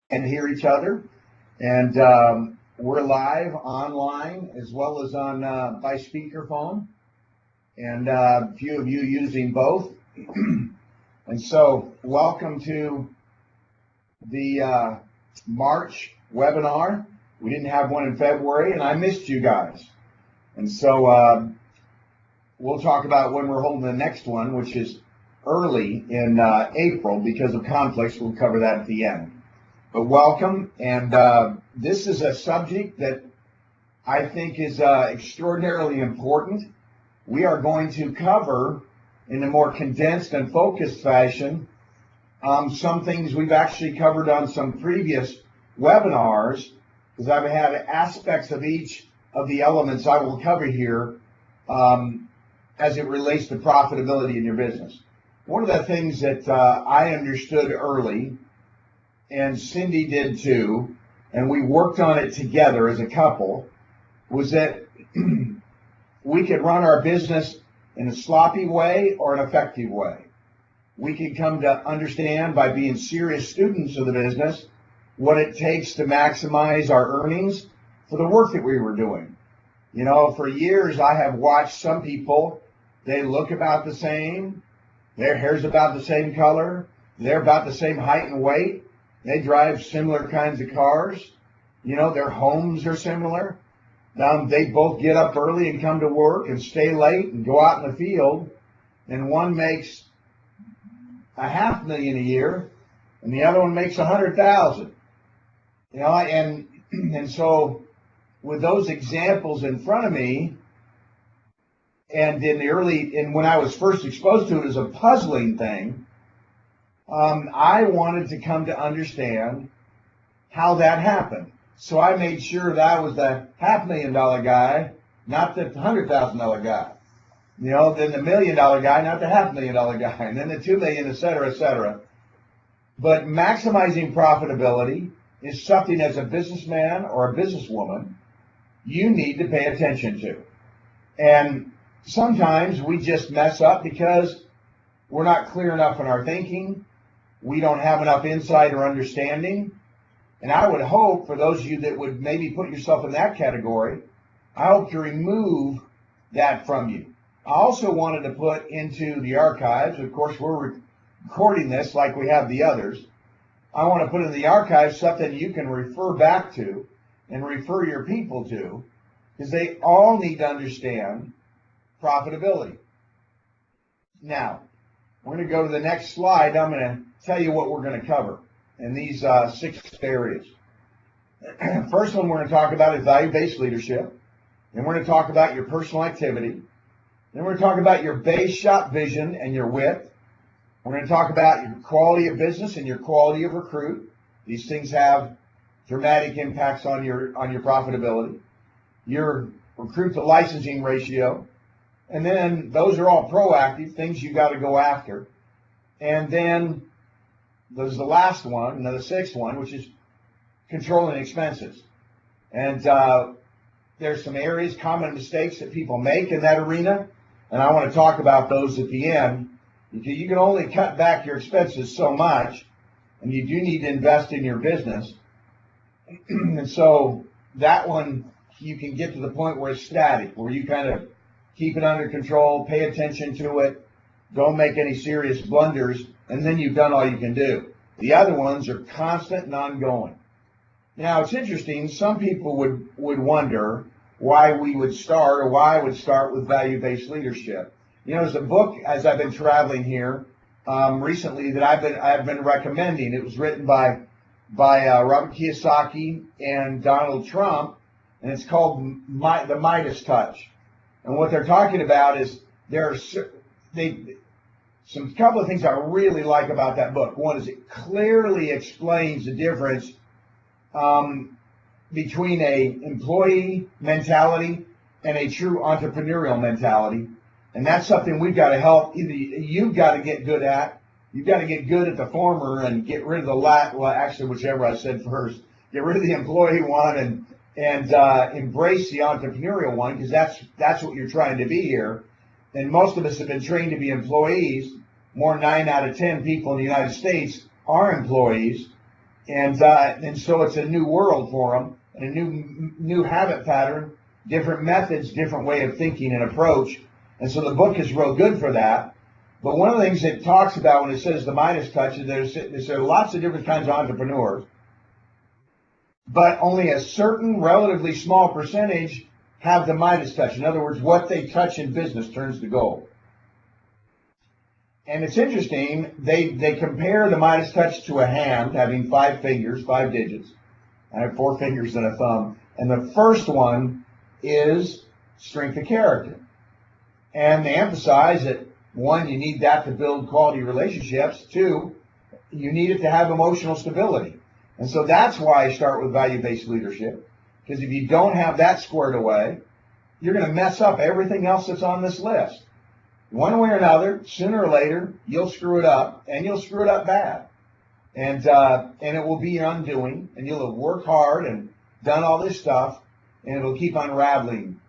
and hear each other. And we're live online as well as on by speakerphone, and a few of you using both. And so welcome to the March webinar. We didn't have one in February, and I missed you guys. And so we'll talk about when we're holding the next one, which is early in April because of conflicts. We'll cover that at the end. But welcome, and this is a subject that I think is extraordinarily important. We are going to cover in a more condensed and focused fashion some things we've actually covered on some previous webinars, because I've had aspects of each of the elements I will cover here as it relates to profitability in your business. One of the things that I understood early, and Cindy did too, and we worked on it together as a couple, was that we could run our business in a sloppy way or an effective way. We could come to understand by being serious students of the business what it takes to maximize our earnings for the work that we were doing. You know, for years I have watched some people, they look about the same, their hair's about the same color, they're about the same height and weight, they drive similar kinds of cars, you know, their homes are similar. They both get up early and come to work and stay late and go out in the field, and one makes $500,000 a year and the other one makes $100,000. You know, and so with those examples in front of me, and when I was first exposed to it as a puzzling thing, I wanted to come to understand how that happened. So I made sure that I was the $500,000 guy, not the $100,000 guy. You know, then the $1 million guy, not the $500,000 guy, and then the $2 million, et cetera, et cetera. But maximizing profitability is something as a businessman or a businesswoman you need to pay attention to. And sometimes we just mess up because we're not clear enough in our thinking. We don't have enough insight or understanding. And I would hope for those of you that would maybe put yourself in that category, I hope to remove that from you. I also wanted to put into the archives, of course we're recording this like we have the others, I want to put in the archives something you can refer back to and refer your people to, because they all need to understand profitability. Now, we're going to go to the next slide. I'm going to tell you what we're going to cover in these 6 areas. First one we're going to talk about is value-based leadership. Then we're going to talk about your personal activity. Then we're going to talk about your base shop vision and your width. We're going to talk about your quality of business and your quality of recruit. These things have dramatic impacts on your profitability. Your recruit to licensing ratio. And then those are all proactive things you got to go after. And then there's the last one, the 6th one, which is controlling expenses. And there's some areas, common mistakes that people make in that arena, and I want to talk about those at the end, because you can only cut back your expenses so much, and you do need to invest in your business. And so that one, you can get to the point where it's static, where you kind of keep it under control, pay attention to it, don't make any serious blunders, and then you've done all you can do. The other ones are constant and ongoing. Now, it's interesting. Some people would wonder why we would start, or why I would start with value-based leadership. You know, there's a book, as I've been traveling here recently, that I've been recommending. It was written by Robert Kiyosaki and Donald Trump, and it's called The Midas Touch. And what they're talking about is some couple of things I really like about that book. One is it clearly explains the difference between a employee mentality and a true entrepreneurial mentality. And that's something we've got to help. Either you've got to get good at, you've got to get good at the former and get rid of the latter. Well, actually, whichever I said first, get rid of the employee one and embrace the entrepreneurial one, because that's what you're trying to be here. And most of us have been trained to be employees. More than 9 out of 10 people in the United States are employees. And so it's a new world for them, and a new habit pattern, different methods, different way of thinking and approach. And so the book is real good for that. But one of the things it talks about when it says the Midas touch is there's lots of different kinds of entrepreneurs, but only a certain relatively small percentage have the Midas touch. In other words, what they touch in business turns to gold. And it's interesting, they compare the Midas touch to a hand having 5 fingers, 5 digits. I have 4 fingers and a thumb. And the first one is strength of character. And they emphasize that, 1, you need that to build quality relationships. 2, you need it to have emotional stability. And so that's why I start with value-based leadership. Because if you don't have that squared away, you're going to mess up everything else that's on this list. One way or another, sooner or later, you'll screw it up, and you'll screw it up bad. And it will be your undoing, and you'll have worked hard and done all this stuff, and it'll keep unraveling.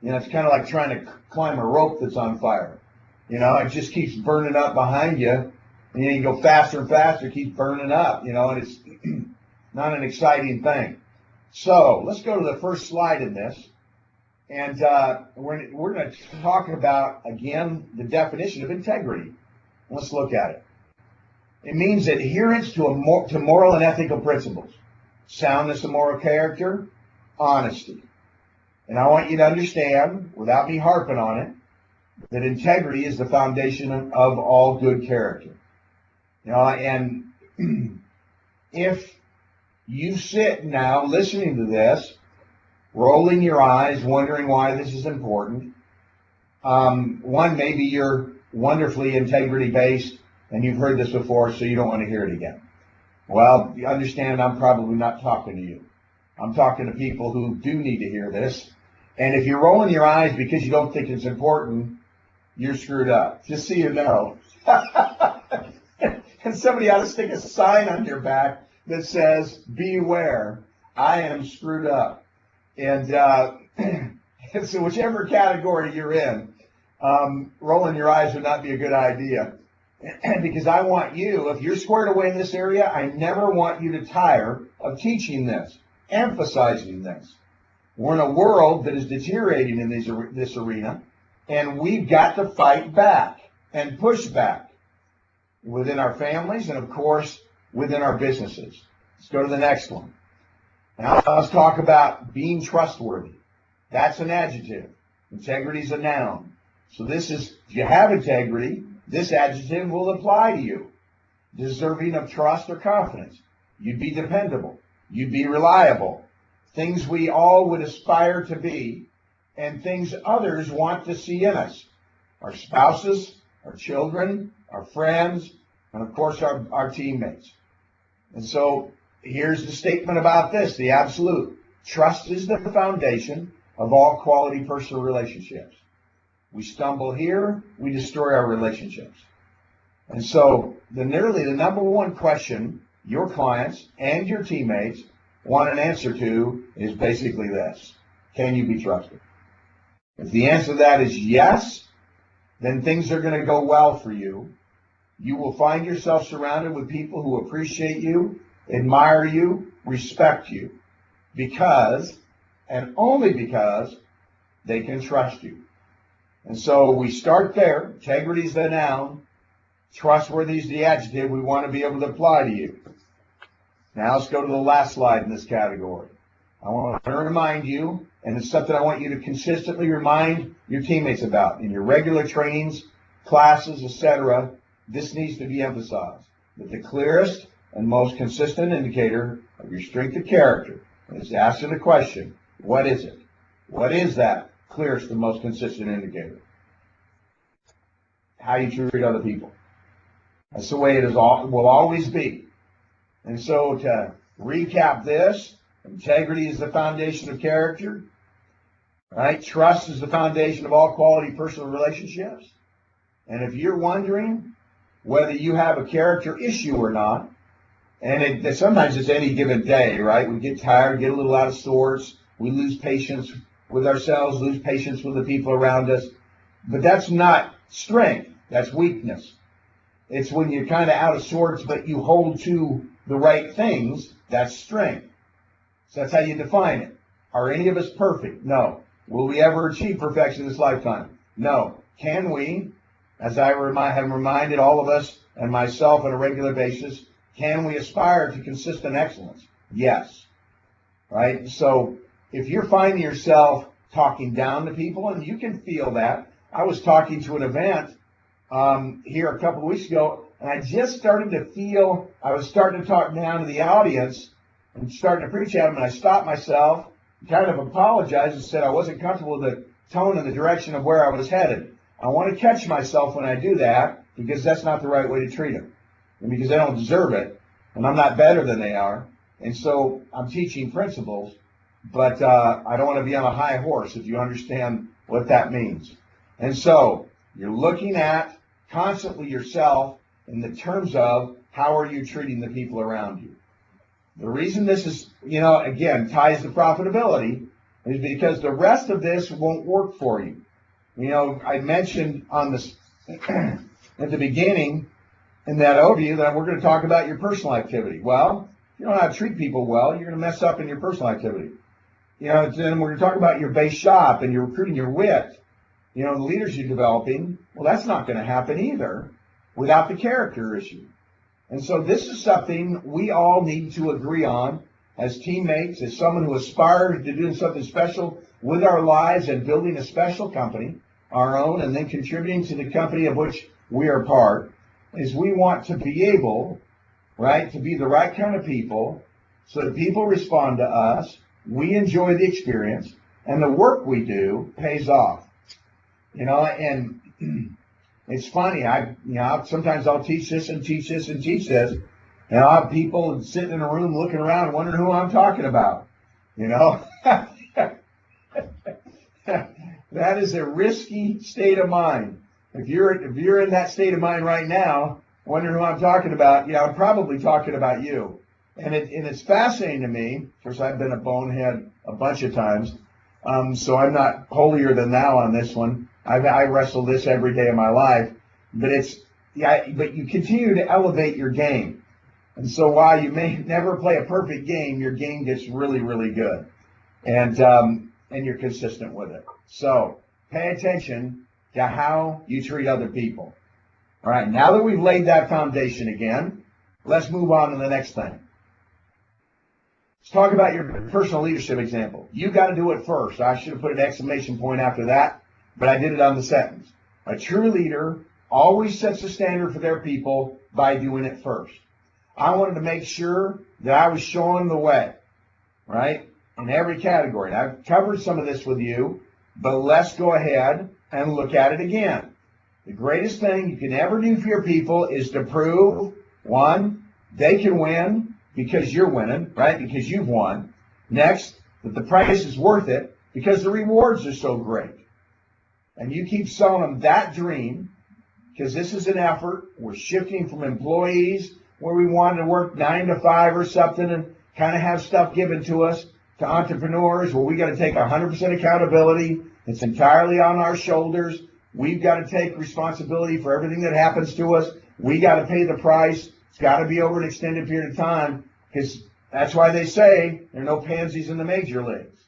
You know, it's kind of like trying to climb a rope that's on fire. You know, it just keeps burning up behind you, and you go faster and faster, it keeps burning up, you know, and it's not an exciting thing. So let's go to the first slide in this, and we're going to talk about, again, the definition of integrity. Let's look at it. It means adherence to moral and ethical principles, soundness of moral character, honesty. And I want you to understand, without me harping on it, that integrity is the foundation of all good character. You know, and if you sit now listening to this, rolling your eyes, wondering why this is important, one, maybe you're wonderfully integrity-based and you've heard this before, so you don't want to hear it again. Well, you understand I'm probably not talking to you. I'm talking to people who do need to hear this. And if you're rolling your eyes because you don't think it's important, you're screwed up. Just so you know. And somebody ought to stick a sign on your back that says, beware, I am screwed up. And so whichever category you're in, rolling your eyes would not be a good idea. Because I want you, if you're squared away in this area, I never want you to tire of teaching this, emphasizing this. We're in a world that is deteriorating in this arena, and we've got to fight back and push back within our families and, of course, within our businesses. Let's go to the next one. Now let's talk about being trustworthy. That's an adjective. Integrity is a noun. So this is, if you have integrity, this adjective will apply to you. Deserving of trust or confidence. You'd be dependable. You'd be reliable. Things we all would aspire to be, and things others want to see in us. Our spouses, our children, our friends, and of course our teammates. And so here's the statement about this, the absolute. Trust is the foundation of all quality personal relationships. We stumble here, we destroy our relationships. And so the number one question your clients and your teammates want an answer to is basically this. Can you be trusted? If the answer to that is yes, then things are going to go well for you. You will find yourself surrounded with people who appreciate you, admire you, respect you, because, and only because, they can trust you. And so we start there. Integrity is the noun. Trustworthy is the adjective we want to be able to apply to you. Now let's go to the last slide in this category. I want to remind you, and it's something I want you to consistently remind your teammates about in your regular trainings, classes, etc. This needs to be emphasized, that the clearest and most consistent indicator of your strength of character is asking the question, what is it? What is that clearest and most consistent indicator? How you treat other people. That's the way it will always be. And so to recap this, integrity is the foundation of character. Right? Trust is the foundation of all quality personal relationships. And if you're wondering whether you have a character issue or not, and sometimes it's any given day, right? We get tired, get a little out of sorts. We lose patience with ourselves, lose patience with the people around us. But that's not strength. That's weakness. It's when you're kind of out of sorts, but you hold to the right things, that's strength. So that's how you define it. Are any of us perfect? No. Will we ever achieve perfection in this lifetime? No. Can we, as I have reminded all of us and myself on a regular basis, can we aspire to consistent excellence? Yes. Right? So if you're finding yourself talking down to people, and you can feel that. I was talking to an event here a couple of weeks ago, and I just started to feel I was starting to talk down to the audience and starting to preach at them, and I stopped myself, kind of apologized and said I wasn't comfortable with the tone and the direction of where I was headed. I want to catch myself when I do that, because that's not the right way to treat them, and because they don't deserve it, and I'm not better than they are. And so I'm teaching principles, but I don't want to be on a high horse, if you understand what that means. And so you're looking at constantly yourself in the terms of how are you treating the people around you. The reason this is, again, ties to profitability is because the rest of this won't work for you. I mentioned on this at the beginning in that overview that we're going to talk about your personal activity. Well, if you don't know how to treat people well, you're going to mess up in your personal activity. Then we're going to talk about your base shop and your recruiting, your wit, the leaders you're developing. Well, that's not going to happen either without the character issue. And so this is something we all need to agree on as teammates, as someone who aspires to doing something special with our lives and building a special company, our own, and then contributing to the company of which we are part, is we want to be able, right, to be the right kind of people so that people respond to us, we enjoy the experience, and the work we do pays off. And it's funny, sometimes I'll teach this and teach this and teach this, and I'll have people sitting in a room looking around wondering who I'm talking about. That is a risky state of mind. If you're in that state of mind right now, wondering who I'm talking about, I'm probably talking about you. And it's fascinating to me. Of course, I've been a bonehead a bunch of times, so I'm not holier than thou on this one. I wrestle this every day of my life, but but you continue to elevate your game. And so while you may never play a perfect game, your game gets really, really good, and you're consistent with it. So pay attention to how you treat other people. All right, now that we've laid that foundation again, let's move on to the next thing. Let's talk about your personal leadership example. You got to do it first. I should have put an exclamation point after that, but I did it on the sentence. A true leader always sets the standard for their people by doing it first. I wanted to make sure that I was showing the way, right, in every category. And I've covered some of this with you, but let's go ahead and look at it again. The greatest thing you can ever do for your people is to prove, one, they can win because you're winning, right, because you've won. Next, that the price is worth it because the rewards are so great. And you keep selling them that dream, because this is an effort. We're shifting from employees where we wanted to work 9 to 5 or something and kind of have stuff given to us, to entrepreneurs where we got to take 100% accountability. It's entirely on our shoulders. We've got to take responsibility for everything that happens to us. We got to pay the price. It's got to be over an extended period of time, because that's why they say there are no pansies in the major leagues.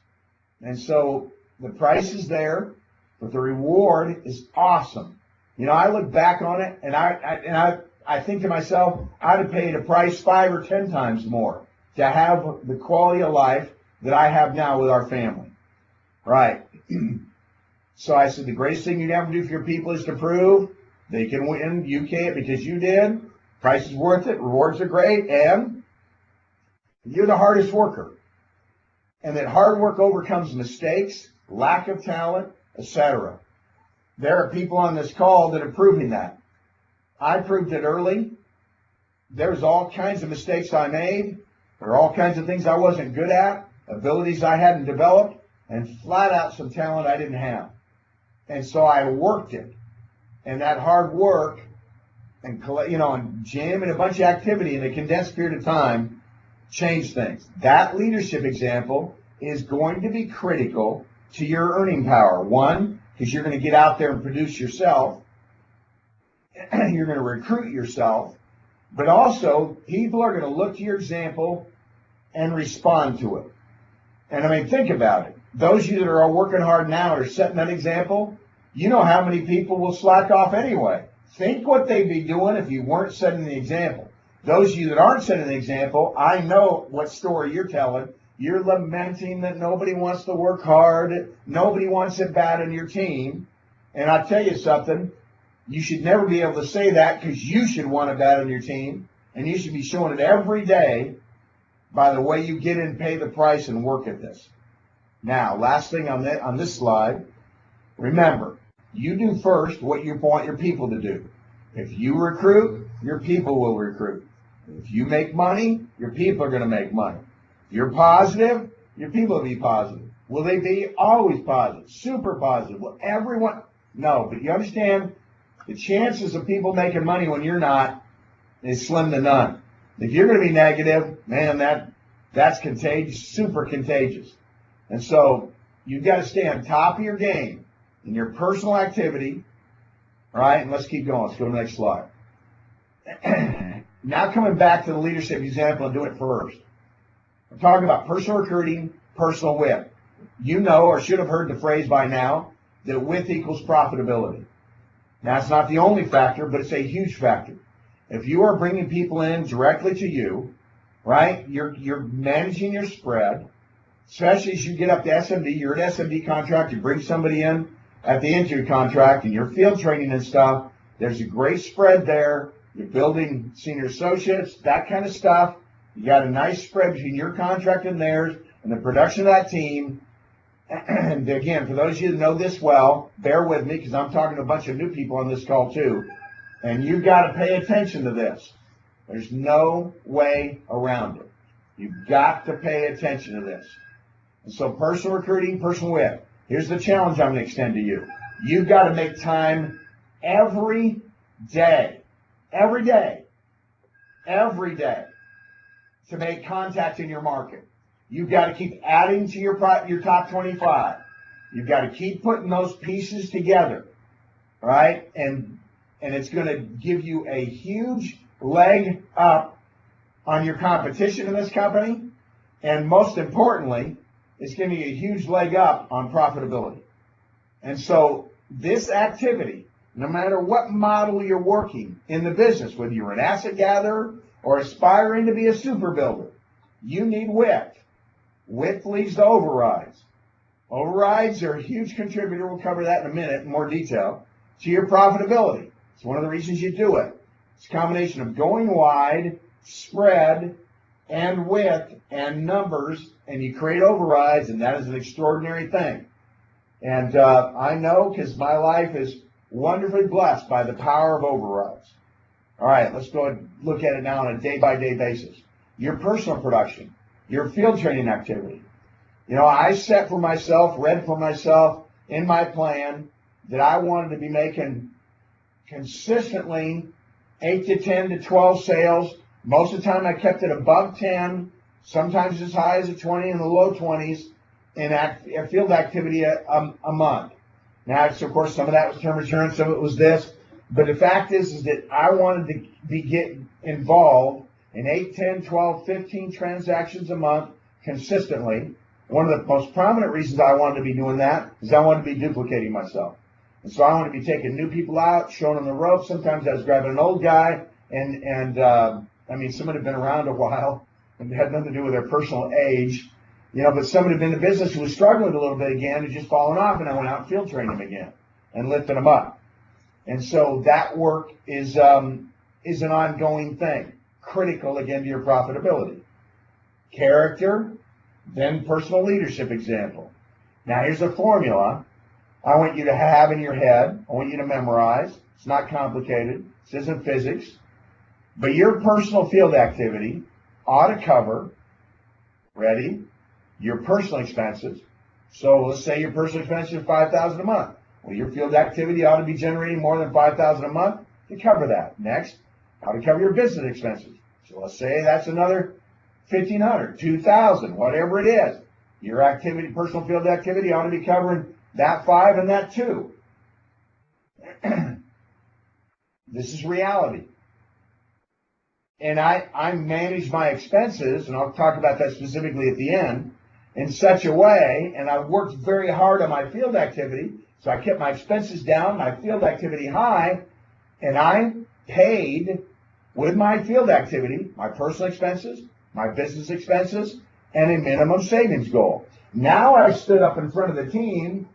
And so the price is there, but the reward is awesome. I look back on it and I think to myself, I'd have paid a price 5 or 10 times more to have the quality of life that I have now with our family. Right. So I said, the greatest thing you'd ever do for your people is to prove they can win. You can't because you did. Price is worth it. Rewards are great. And you're the hardest worker. And that hard work overcomes mistakes, lack of talent, etc. There are people on this call that are proving that. I proved it early. There's all kinds of mistakes I made. There are all kinds of things I wasn't good at, abilities I hadn't developed, and flat out some talent I didn't have. And so I worked it. And that hard work and jamming a bunch of activity in a condensed period of time changed things. That leadership example is going to be critical to your earning power. One, because you're going to get out there and produce yourself. You're going to recruit yourself. But also, people are going to look to your example and respond to it. And I mean, think about it. Those of you that are working hard now and are setting that example, you know how many people will slack off anyway. Think what they'd be doing if you weren't setting the example. Those of you that aren't setting the example, I know what story you're telling. You're lamenting that nobody wants to work hard, nobody wants it bad in your team. And I'll tell you something, you should never be able to say that, because you should want it bad on your team, and you should be showing it every day by the way you get in, pay the price, and work at this. Now, last thing on this slide, remember, you do first what you want your people to do. If you recruit, your people will recruit. If you make money, your people are going to make money. If you're positive, your people will be positive. Will they be always positive, super positive? Will everyone? No, but you understand, the chances of people making money when you're not is slim to none. If you're going to be negative, man, that's contagious, super contagious. And so you've got to stay on top of your game in your personal activity. All right, and let's keep going. Let's go to the next slide. Now coming back to the leadership example and doing it first. I'm talking about personal recruiting, personal width. You know, or should have heard the phrase by now, that width equals profitability. Now, it's not the only factor, but it's a huge factor. If you are bringing people in directly to you, right, you're managing your spread, especially as you get up to SMD, you're an SMD contract, you bring somebody in at the entry contract and your field training and stuff, there's a great spread there. You're building senior associates, that kind of stuff. You got a nice spread between your contract and theirs and the production of that team. And again, for those of you that know this well, bear with me, because I'm talking to a bunch of new people on this call too. And you've got to pay attention to this. There's no way around it. You've got to pay attention to this. And so personal recruiting, personal width. Here's the challenge I'm going to extend to you. You've got to make time every day to make contact in your market. You've got to keep adding to your top 25. You've got to keep putting those pieces together, right? And it's going to give you a huge leg up on your competition in this company. And most importantly, it's giving you a huge leg up on profitability. And so this activity, no matter what model you're working in the business, whether you're an asset gatherer or aspiring to be a super builder, you need width. Width leads to overrides. Overrides are a huge contributor, we'll cover that in a minute in more detail, to your profitability. It's one of the reasons you do it. It's a combination of going wide, spread, and width, and numbers, and you create overrides, and that is an extraordinary thing. And I know, because my life is wonderfully blessed by the power of overrides. All right, let's go and look at it now on a day-by-day basis. Your personal production, your field training activity. You know, I set for myself, read for myself in my plan that I wanted to be making consistently 8 to 10 to 12 sales. Most of the time I kept it above 10, sometimes as high as a 20 in the low 20s in field activity a month. Now, of course, some of that was term insurance, some of it was this. But the fact is that I wanted to get involved in 8, 10, 12, 15 transactions a month consistently. One of the most prominent reasons I wanted to be doing that is I wanted to be duplicating myself. And so I wanted to be taking new people out, showing them the ropes. Sometimes I was grabbing an old guy, and I mean, somebody had been around a while, and it had nothing to do with their personal age, you know, but somebody had been in the business who was struggling a little bit again and just falling off, and I went out and field trained them again and lifting them up. And so that work is an ongoing thing, critical, again, to your profitability. Character, then personal leadership example. Now, here's a formula I want you to have in your head. I want you to memorize. It's not complicated. This isn't physics. But your personal field activity ought to cover, ready, your personal expenses. So let's say your personal expenses are $5,000 a month. Well, your field activity ought to be generating more than $5,000 a month to cover that. Next, how to cover your business expenses. So let's say that's another $1,500, $2,000, whatever it is. Your activity, personal field activity, ought to be covering that 5 and that 2. This is reality. and I manage my expenses, and I'll talk about that specifically at the end, in such a way, and I worked very hard on my field activity, so I kept my expenses down, my field activity high, and I paid with my field activity, my personal expenses, my business expenses, and a minimum savings goal. Now I stood up in front of the team,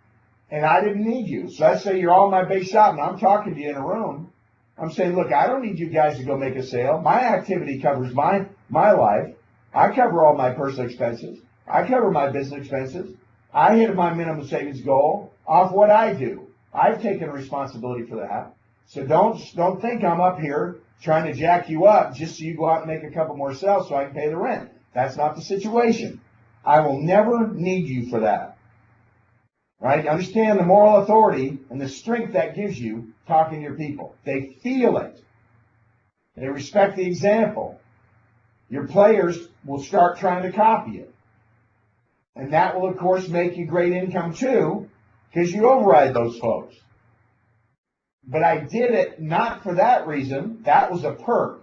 and I didn't need you. So let's say you're all in my base shop, and I'm talking to you in a room. I'm saying, look, I don't need you guys to go make a sale. My activity covers my life. I cover all my personal expenses. I cover my business expenses. I hit my minimum savings goal off what I do. I've taken responsibility for that. So don't think I'm up here trying to jack you up just so you go out and make a couple more sales so I can pay the rent. That's not the situation. I will never need you for that. Right? Understand the moral authority and the strength that gives you talking to your people. They feel it. They respect the example. Your players will start trying to copy it. And that will, of course, make you great income too, because you override those folks. But I did it not for that reason. That was a perk.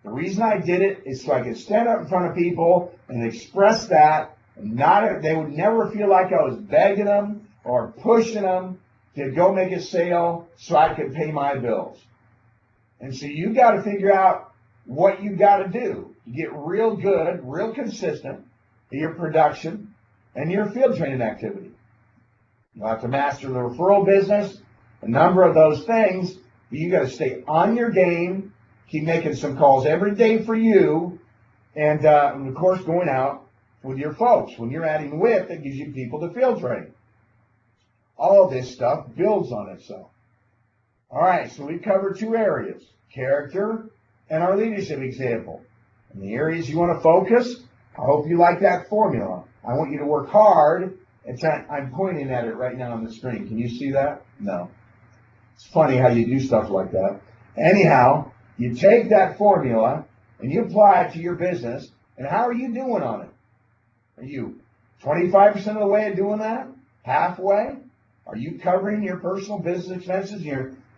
The reason I did it is so I could stand up in front of people and express that. And they would never feel like I was begging them or pushing them to go make a sale so I could pay my bills. And so you got to figure out what you got to do to get real good, real consistent in your production and your field training activity. You'll have to master the referral business, a number of those things, but you got to stay on your game, keep making some calls every day for you, and of course going out with your folks. When you're adding width, it gives you people to field train. All of this stuff builds on itself. All right, so we covered two areas, character and our leadership example. And the areas you want to focus, I hope you like that formula. I want you to work hard. I'm pointing at it right now on the screen. Can you see that? No. It's funny how you do stuff like that. Anyhow, you take that formula and you apply it to your business, and how are you doing on it? Are you 25% of the way of doing that? Halfway? Are you covering your personal business expenses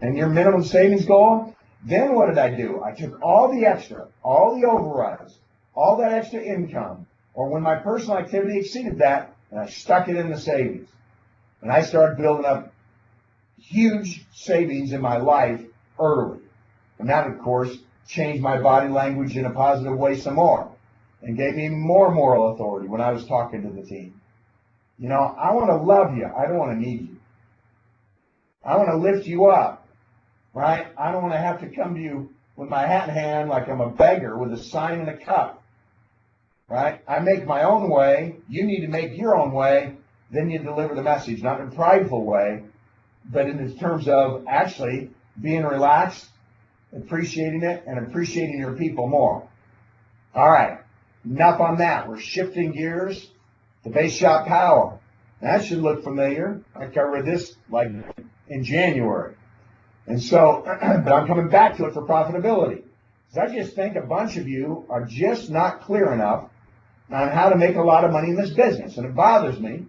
and your minimum savings goal? Then what did I do? I took all the extra, all the overrides, all that extra income, or when my personal activity exceeded that, and I stuck it in the savings. And I started building up huge savings in my life early. And that, of course, changed my body language in a positive way some more and gave me more moral authority when I was talking to the team. You know, I want to love you. I don't want to need you. I want to lift you up, right? I don't want to have to come to you with my hat in hand like I'm a beggar with a sign and a cup, right? I make my own way. You need to make your own way. Then you deliver the message, not in a prideful way, but in terms of actually being relaxed, appreciating it, and appreciating your people more. All right, enough on that. We're shifting gears. The base shop power. That should look familiar. I covered this like in January. And so, but I'm coming back to it for profitability. Because I just think a bunch of you are just not clear enough on how to make a lot of money in this business. And it bothers me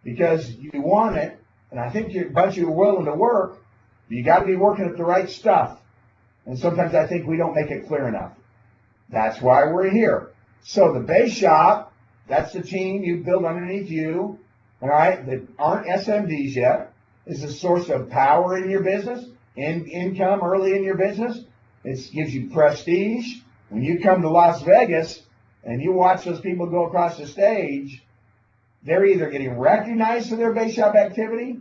because you want it, and I think a bunch of you are willing to work, but you got to be working at the right stuff. And sometimes I think we don't make it clear enough. That's why we're here. So the base shop, that's the team you build underneath you, all right, that aren't SMDs yet, is a source of power in your business, income early in your business. It gives you prestige. When you come to Las Vegas and you watch those people go across the stage, they're either getting recognized for their base shop activity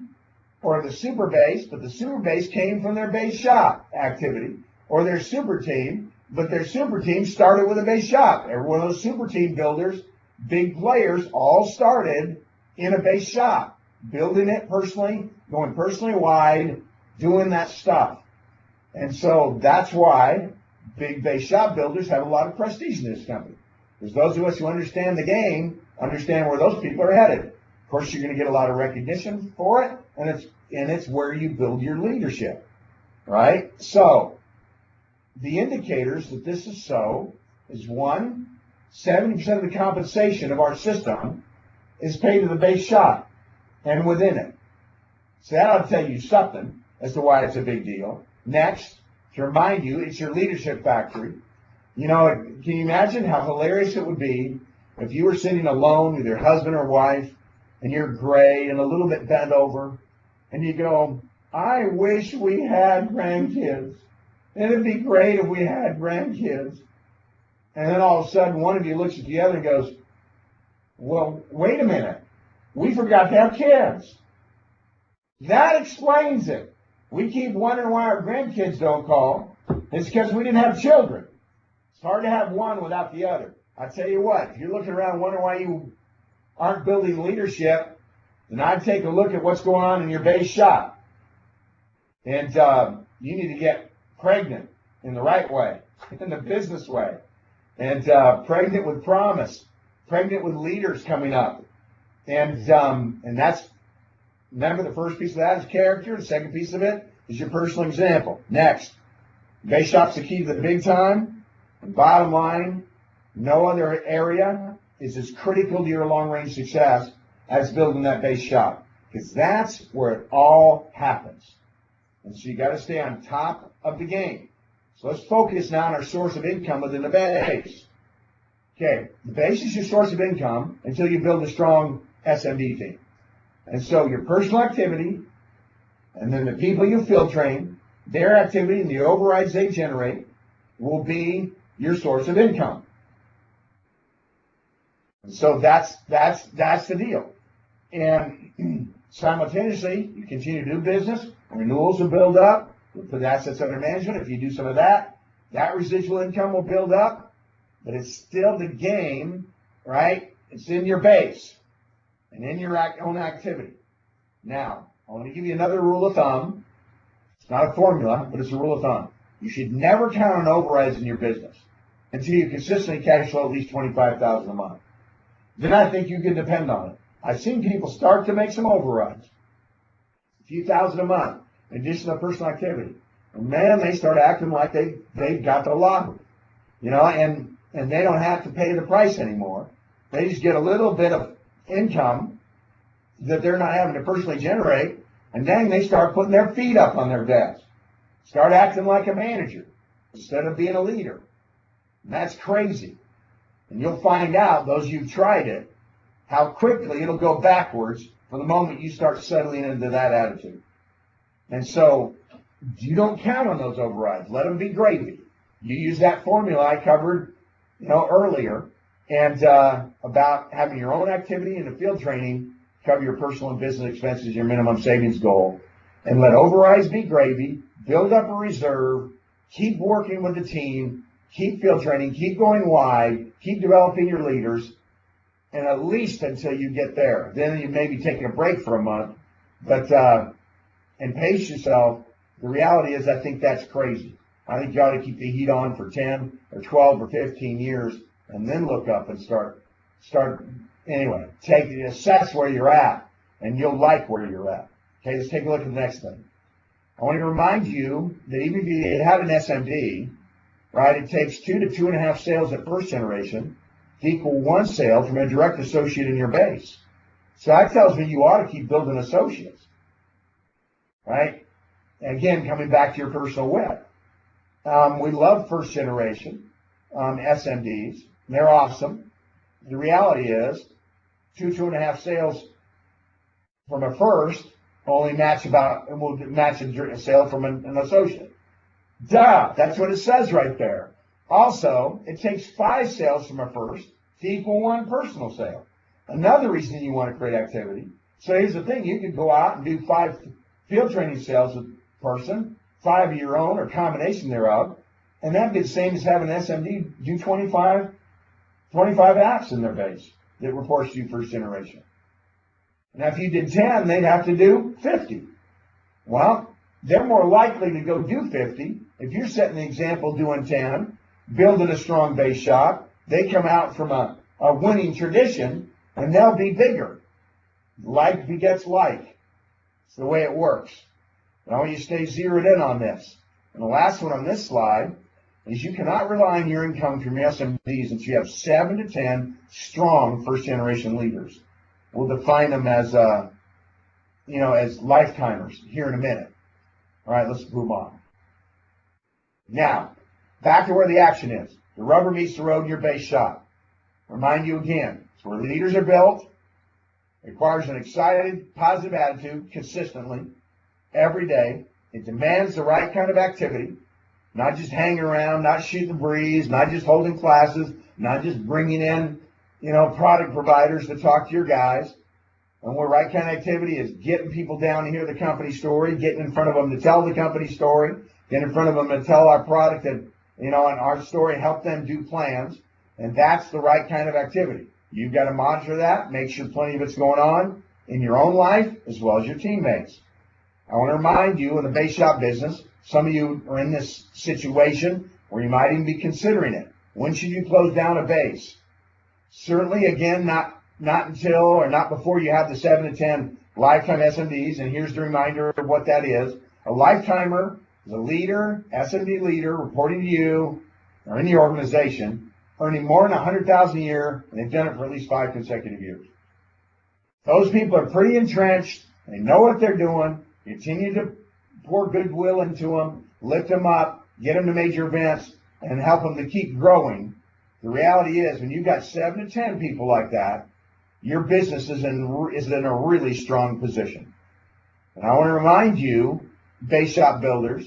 or the super base, but the super base came from their base shop activity, or their super team, but their super team started with a base shop. Every one of those super team builders, big players, all started in a base shop, building it personally, going personally wide, doing that stuff. And so that's why big base shop builders have a lot of prestige in this company. Because those of us who understand the game understand where those people are headed. Of course, you're going to get a lot of recognition for it, and it's where you build your leadership, right? So the indicators that this is so is one, 70% of the compensation of our system is paid to the base shop and within it. So that ought to tell you something as to why it's a big deal. Next, to remind you, it's your leadership factory. You know, can you imagine how hilarious it would be if you were sitting alone with your husband or wife and you're gray and a little bit bent over and you go, I wish we had grandkids. And it'd be great if we had grandkids. And then all of a sudden one of you looks at the other and goes, well, wait a minute. We forgot to have kids. That explains it. We keep wondering why our grandkids don't call. It's because we didn't have children. It's hard to have one without the other. I tell you what, if you're looking around wondering why you aren't building leadership, then I'd take a look at what's going on in your base shop. And you need to get pregnant in the right way, in the business way. And pregnant with promise, pregnant with leaders coming up. And that's, remember, the first piece of that is character. The second piece of it is your personal example. Next, base shop's the key to the big time. And bottom line, no other area is as critical to your long-range success as building that base shop, because that's where it all happens. And so you got to stay on top of the game. So let's focus now on our source of income within the base. Okay, the base is your source of income until you build a strong SMD team. And so your personal activity, and then the people you field train, their activity and the overrides they generate will be your source of income. And so that's the deal. And simultaneously, you continue to do business, renewals will build up, you'll put assets under management. If you do some of that, that residual income will build up, but it's still the game, right? It's in your base and in your own activity. Now, I want to give you another rule of thumb. It's not a formula, but it's a rule of thumb. You should never count on overrides in your business until you consistently cash flow at least $25,000 a month. Then I think you can depend on it. I've seen people start to make some overrides, a few thousand a month, in addition to personal activity. And man, they start acting like they got the lottery, you know, and they don't have to pay the price anymore. They just get a little bit of income that they're not having to personally generate, and then they start putting their feet up on their desk, start acting like a manager instead of being a leader. And that's crazy. And you'll find out, those of you who've tried it, how quickly it'll go backwards from the moment you start settling into that attitude. And so you don't count on those overrides. Let them be gravy. You use that formula I covered, earlier, and about having your own activity and the field training cover your personal and business expenses, your minimum savings goal, and let overrides be gravy. Build up a reserve. Keep working with the team. Keep field training. Keep going wide. Keep developing your leaders. And at least until you get there. Then you may be taking a break for a month, but and pace yourself. The reality is, I think that's crazy. I think you ought to keep the heat on for 10 or 12 or 15 years and then look up and start anyway. Assess where you're at, and you'll like where you're at. Okay, let's take a look at the next thing. I want to remind you that even if you have an SMD, right, it takes 2 to 2.5 sales at first generation to equal 1 sale from a direct associate in your base. So that tells me you ought to keep building associates, right? And again, coming back to your personal web. We love first generation SMDs. They're awesome. The reality is 2.5 sales from a first only will match a sale from an associate. Duh, that's what it says right there. Also, it takes 5 sales from a first to equal 1 personal sale. Another reason you want to create activity. So here's the thing. You could go out and do 5 field training sales with a person, 5 of your own or combination thereof, and that'd be the same as having an SMD do 25 apps in their base that reports to you first generation. Now, if you did 10, they'd have to do 50. Well, they're more likely to go do 50 if you're setting the example doing 10, building a strong base shop. They come out from a winning tradition, and they'll be bigger. Like begets like. It's the way it works. And I want you to stay zeroed in on this. And the last one on this slide is you cannot rely on your income from your SMDs until you have 7 to 10 strong first-generation leaders. We'll define them as, as lifetimers here in a minute. All right, let's move on. Now, back to where the action is. the rubber meets the road in your base shop. Remind you again, it's where leaders are built. It requires an excited, positive attitude consistently, every day. It demands the right kind of activity, not just hanging around, not shooting the breeze, not just holding classes, not just bringing in, product providers to talk to your guys. And what right kind of activity is getting people down to hear the company story, getting in front of them to tell the company story, getting in front of them to tell our product and our story, help them do plans. And that's the right kind of activity. You've got to monitor that, make sure plenty of it's going on in your own life as well as your teammates. I want to remind you, in the base shop business, some of you are in this situation where you might even be considering it. When should you close down a base? Certainly, again, not until or not before you have the 7 to 10 lifetime SMDs. And here's the reminder of what that is. A lifetimer is a leader, SMD leader, reporting to you or in the organization, earning more than $100,000 a year, and they've done it for at least 5 consecutive years. Those people are pretty entrenched. They know what they're doing. Continue to pour goodwill into them, lift them up, get them to major events, and help them to keep growing. The reality is, when you've got 7 to 10 people like that, your business is in a really strong position. And I want to remind you, base shop builders,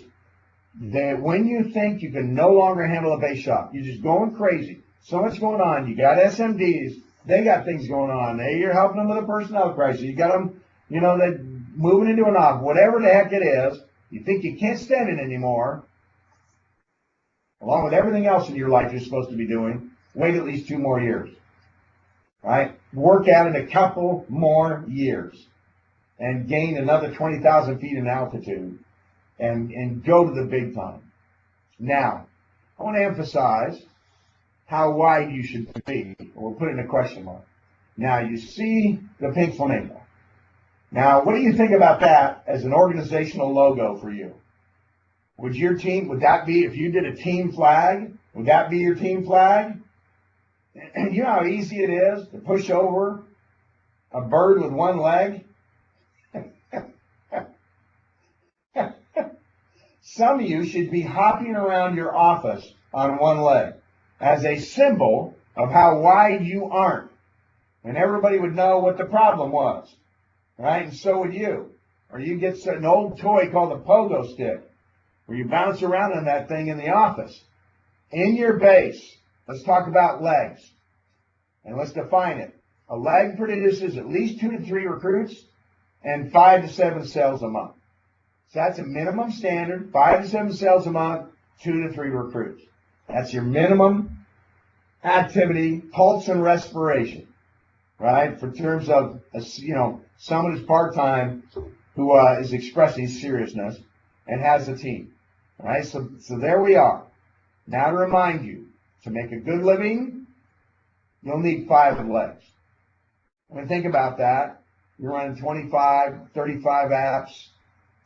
that when you think you can no longer handle a base shop, you're just going crazy. So much going on. You got SMDs. They got things going on. You're helping them with a personnel crisis. You got them, they're moving into an office. Whatever the heck it is, you think you can't stand it anymore, along with everything else in your life you're supposed to be doing, wait at least 2 more years. Right? Work at it a couple more years and gain another 20,000 feet in altitude and go to the big time. Now, I want to emphasize how wide you should be. We'll put it in a question mark. Now, you see the pink flamingo. Now, what do you think about that as an organizational logo for you? Would that be, if you did a team flag, would that be your team flag? And you know how easy it is to push over a bird with one leg? Some of you should be hopping around your office on one leg as a symbol of how wide you aren't. And everybody would know what the problem was, right? And so would you. Or you get an old toy called a pogo stick, where you bounce around on that thing in the office. In your base, let's talk about legs. And let's define it. A leg produces at least 2 to 3 recruits and 5 to 7 sales a month. So that's a minimum standard, 5 to 7 sales a month, 2 to 3 recruits. That's your minimum activity, pulse and respiration, right? For terms of, someone who's part-time who is expressing seriousness and has a team. All right, so there we are. Now to remind you, to make a good living, you'll need 5 legs. When you think about that, you're running 25, 35 apps,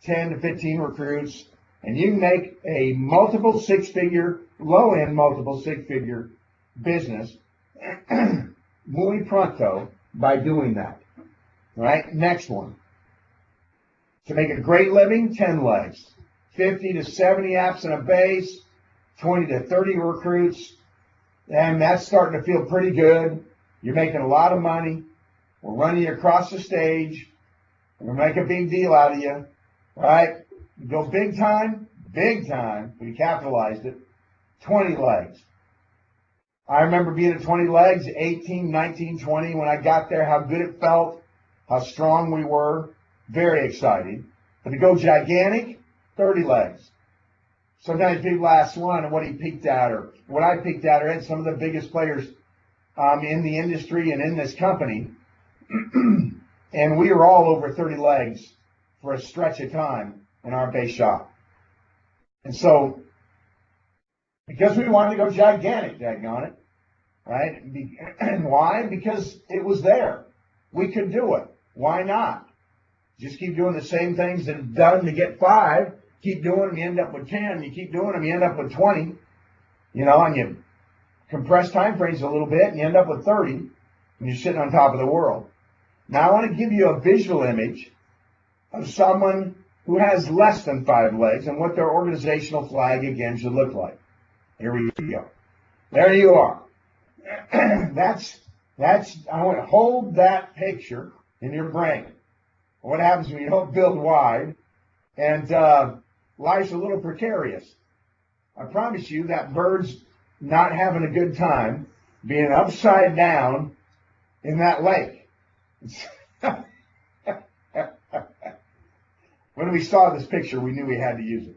10 to 15 recruits, and you can make a multiple 6-figure, low-end multiple 6-figure business muy pronto by doing that. All right, next one. To make a great living, 10 legs. 50 to 70 apps in a base, 20 to 30 recruits, and that's starting to feel pretty good. You're making a lot of money. We're running you across the stage. We're going to make a big deal out of you, right? You go big time, we capitalized it, 20 legs. I remember being at 20 legs, 18, 19, 20, when I got there, how good it felt, how strong we were, very exciting. But to go gigantic, 30 legs. Sometimes people ask Swan what he peaked at or what I peaked at, or had some of the biggest players in the industry and in this company. And we were all over 30 legs for a stretch of time in our base shop. And so, because we wanted to go gigantic, daggone it, right? And why? Because it was there. We could do it. Why not? Just keep doing the same things that it's done to get 5. Keep doing them, you end up with 10. You keep doing them, you end up with 20. And you compress time frames a little bit, and you end up with 30. And you're sitting on top of the world. Now, I want to give you a visual image of someone who has less than 5 legs and what their organizational flag, again, should look like. Here we go. There you are. that's, I want to hold that picture in your brain. What happens when you don't build wide and life's a little precarious. I promise you that bird's not having a good time being upside down in that lake. When we saw this picture, we knew we had to use it.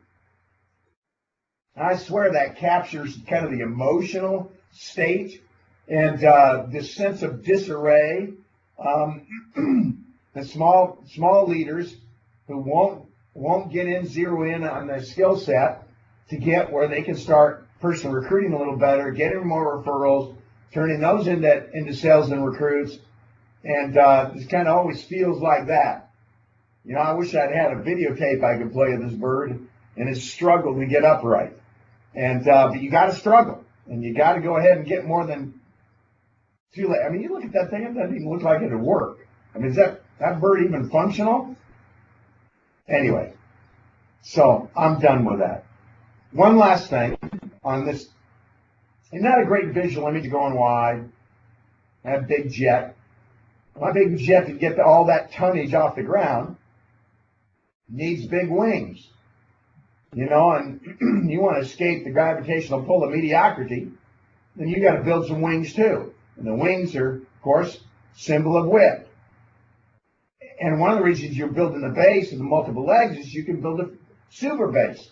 I swear that captures kind of the emotional state and this sense of disarray. The small leaders who won't get in, zero in on their skill set to get where they can start personal recruiting a little better, getting more referrals, turning those into sales and recruits, and it kind of always feels like that. You know, I wish I'd had a videotape I could play of this bird and his struggle to get upright. And but you got to struggle, and you got to go ahead and get more than two legs. I mean, you look at that thing; it doesn't even look like it'd work. I mean, is that bird even functional? Anyway, so I'm done with that. One last thing on this. Isn't that a great visual image going wide? That big jet. My big jet to get all that tonnage off the ground needs big wings. You know, and you want to escape the gravitational pull of mediocrity, then you got to build some wings too. And the wings are, of course, symbol of width. And one of the reasons you're building the base of the multiple legs is you can build a super base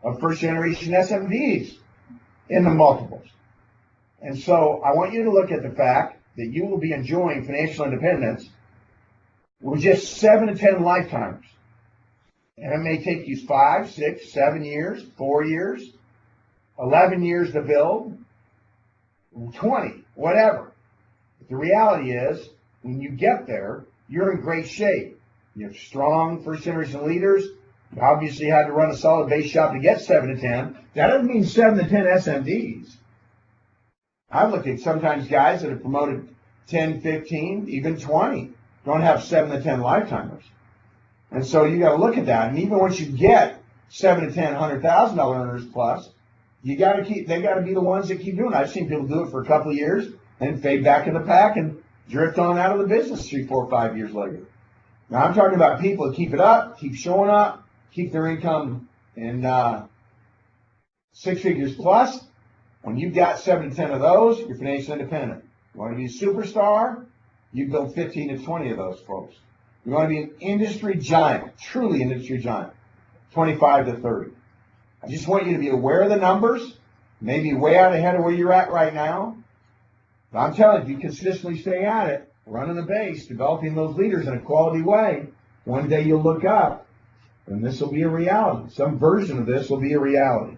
of first generation SMDs in the multiples. And so I want you to look at the fact that you will be enjoying financial independence with just 7 to 10 lifetimes. And it may take you 5, 6, 7 years, 4 years, 11 years to build, 20, whatever. But the reality is, when you get there, you're in great shape. You have strong first-generation leaders. You obviously had to run a solid base shop to get 7 to 10. That doesn't mean 7 to 10 SMDs. I've looked at sometimes guys that have promoted 10, 15, even 20, don't have 7 to 10 lifetimers. And so you got to look at that. And even once you get 7 to 10, $100,000 earners plus, they got to be the ones that keep doing it. I've seen people do it for a couple of years and fade back in the pack and drift on out of the business 3, 4, 5 years later. Now I'm talking about people that keep it up, keep showing up, keep their income in 6 figures plus. When you've got 7 to 10 of those, you're financially independent. You want to be a superstar, you build 15 to 20 of those folks. You want to be an industry giant, truly an industry giant, 25 to 30. I just want you to be aware of the numbers, maybe way out ahead of where you're at right now. But I'm telling you, if you consistently stay at it, running the base, developing those leaders in a quality way, one day you'll look up and this will be a reality. Some version of this will be a reality.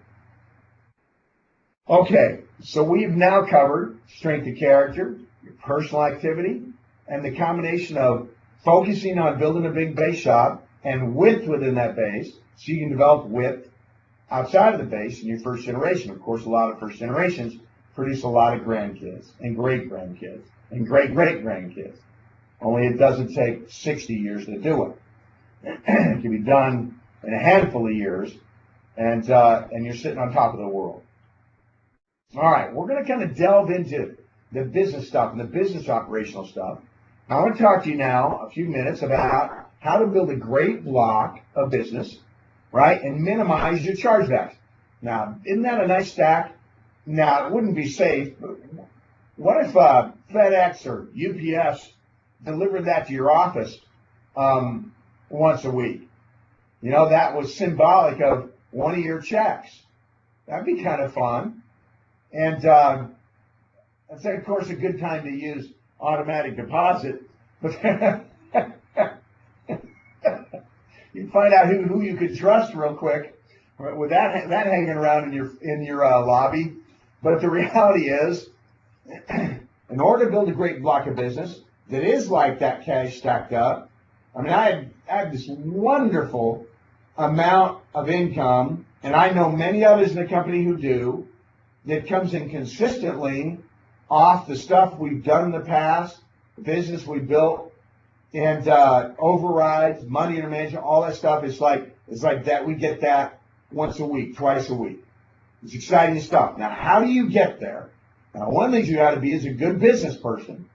Okay, so we've now covered strength of character, your personal activity, and the combination of focusing on building a big base shop and width within that base, so you can develop width outside of the base in your first generation. Of course, a lot of first generations produce a lot of grandkids and great-grandkids and great-great-grandkids. Only it doesn't take 60 years to do it. It can be done in a handful of years, and you're sitting on top of the world. All right, we're going to kind of delve into the business stuff and the business operational stuff. I want to talk to you now a few minutes about how to build a great block of business, right, and minimize your chargebacks. Now, isn't that a nice stack? Now, it wouldn't be safe, but what if FedEx or UPS delivered that to your office once a week? You know, that was symbolic of one of your checks. That'd be kind of fun. And that's, of course, a good time to use automatic deposit. But you find out who you could trust real quick with that hanging around in your lobby. But the reality is, in order to build a great block of business that is like that cash stacked up, I mean, I have this wonderful amount of income, and I know many others in the company who do, that comes in consistently off the stuff we've done in the past, the business we built, and overrides, money under management, all that stuff. It's like that. We get that once a week, twice a week. It's exciting stuff. Now, how do you get there? Now, one of the things you got to be is a good business person,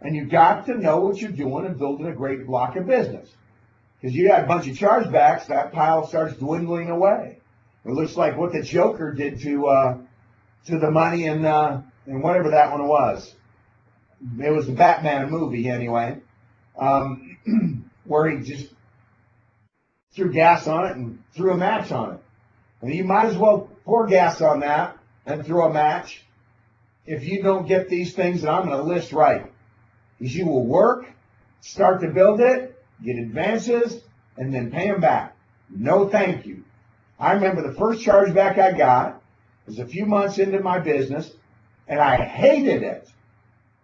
and you got to know what you're doing and building a great block of business. Because you got a bunch of chargebacks, that pile starts dwindling away. It looks like what the Joker did to the money in whatever that one was. It was the Batman movie anyway, where he just threw gas on it and threw a match on it. And you might as well pour gas on that and throw a match if you don't get these things that I'm going to list right. Because you will work, start to build it, get advances, and then pay them back. No thank you. I remember the first chargeback I got was a few months into my business, and I hated it.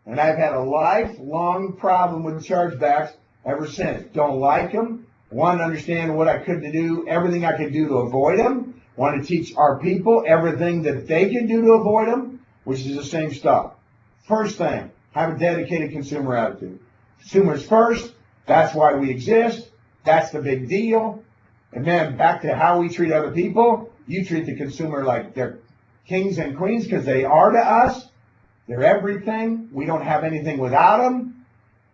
And I've had a lifelong problem with chargebacks ever since. Don't like them. Want to understand what I could do, everything I could do to avoid them. Want to teach our people everything that they can do to avoid them, which is the same stuff. First thing, have a dedicated consumer attitude. Consumers first. That's why we exist. That's the big deal. And then back to how we treat other people. You treat the consumer like they're kings and queens because they are to us. They're everything. We don't have anything without them.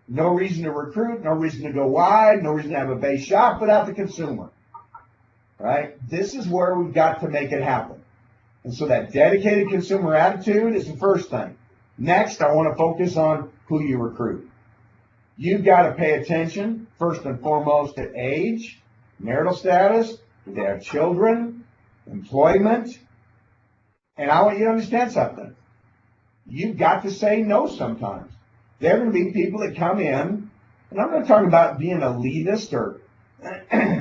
No reason to recruit, no reason to go wide, no reason to have a base shop without the consumer. Right? This is where we've got to make it happen. And so that dedicated consumer attitude is the first thing. Next, I want to focus on who you recruit. You've got to pay attention, first and foremost, to age, marital status, do they have children, employment. And I want you to understand something. You've got to say no sometimes. There are going to be people that come in, and I'm not talking about being elitist or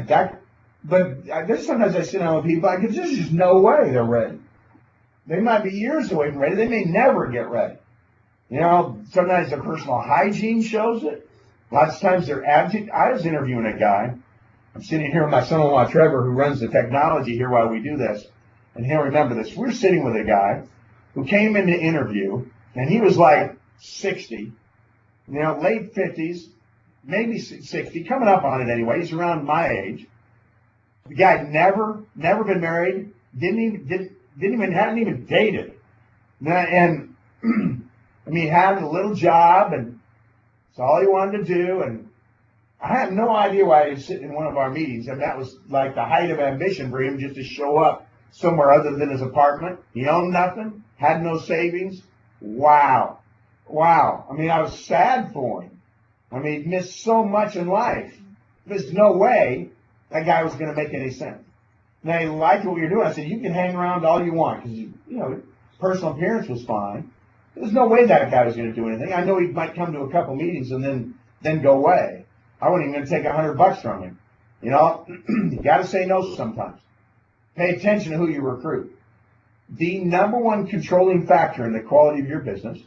that, but there's sometimes I sit down with people, there's just no way they're ready. They might be years away from ready. They may never get ready. You know, sometimes their personal hygiene shows it. Lots of times they're absent. I was interviewing a guy. I'm sitting here with my son-in-law, Trevor, who runs the technology here while we do this. And he'll remember this. We're sitting with a guy who came in to interview, and he was like 60, late 50s, maybe 60, coming up on it anyway. He's around my age. The guy had never been married, hadn't even dated. And I mean, he had a little job, and it's all he wanted to do. And I had no idea why he was sitting in one of our meetings. And that was like the height of ambition for him, just to show up somewhere other than his apartment. He owned nothing, had no savings. Wow. I mean, I was sad for him. I mean, he missed so much in life. There's no way that guy was going to make any sense. Now, he liked what we were doing. I said, you can hang around all you want because, personal appearance was fine. There's no way that guy was going to do anything. I know he might come to a couple meetings and then go away. I wasn't even going to take $100 from him. You got to say no sometimes. Pay attention to who you recruit. The number one controlling factor in the quality of your business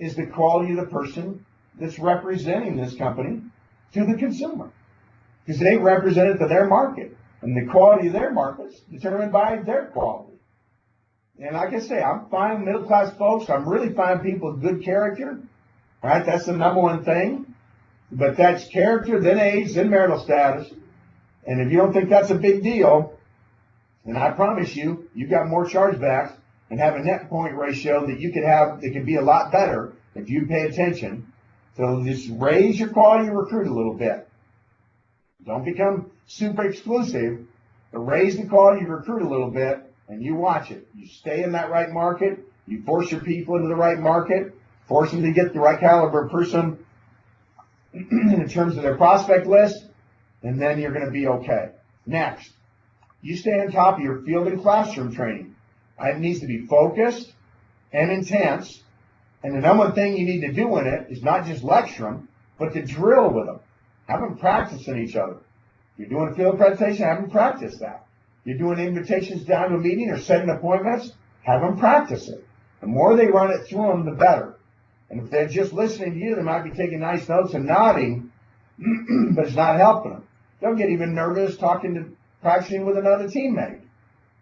is the quality of the person that's representing this company to the consumer. Because they represent it to their market. And the quality of their market is determined by their quality. And like I say, I'm fine with middle-class folks. I'm really fine with people with good character. All right, that's the number one thing. But that's character, then age, then marital status. And if you don't think that's a big deal, then I promise you, you've got more chargebacks and have a net point ratio that you could have that could be a lot better if you pay attention. So just raise your quality of recruit a little bit. Don't become super exclusive, but raise the quality of recruit a little bit, and you watch it. You stay in that right market. You force your people into the right market. Force them to get the right caliber person in terms of their prospect list, and then you're going to be okay. Next, you stay on top of your field and classroom training. It needs to be focused and intense, and the number one thing you need to do in it is not just lecture them, but to drill with them. Have them practicing each other. If you're doing a field presentation, have them practice that. You're doing invitations down to a meeting or setting appointments, have them practice it. The more they run it through them, the better. And if they're just listening to you, they might be taking nice notes and nodding, but it's not helping them. They'll get even nervous practicing with another teammate.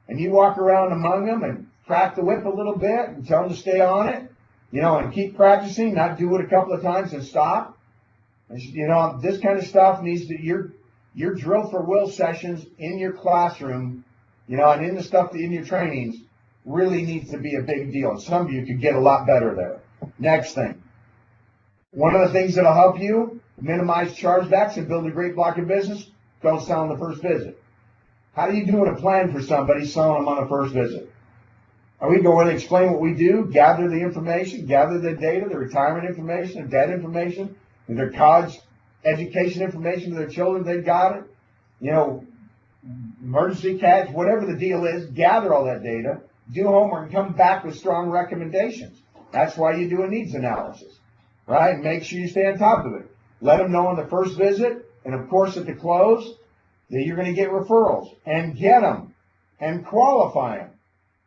And you walk around among them and crack the whip a little bit and tell them to stay on it, and keep practicing, not do it a couple of times and stop. And, this kind of stuff needs to, your drill for will sessions in your classroom, and in the stuff in your trainings really needs to be a big deal. And some of you could get a lot better there. Next thing. One of the things that'll help you minimize chargebacks and build a great block of business, don't sell on the first visit. How do you do a plan for somebody selling them on the first visit? Are we going to explain what we do, gather the information, gather the data, the retirement information, the debt information, and their college education information to their children, they've got it, you know, emergency cash, whatever the deal is, gather all that data, do homework, and come back with strong recommendations. That's why you do a needs analysis, right? Make sure you stay on top of it. Let them know on the first visit, and of course at the close, that you're going to get referrals, and get them, and qualify them.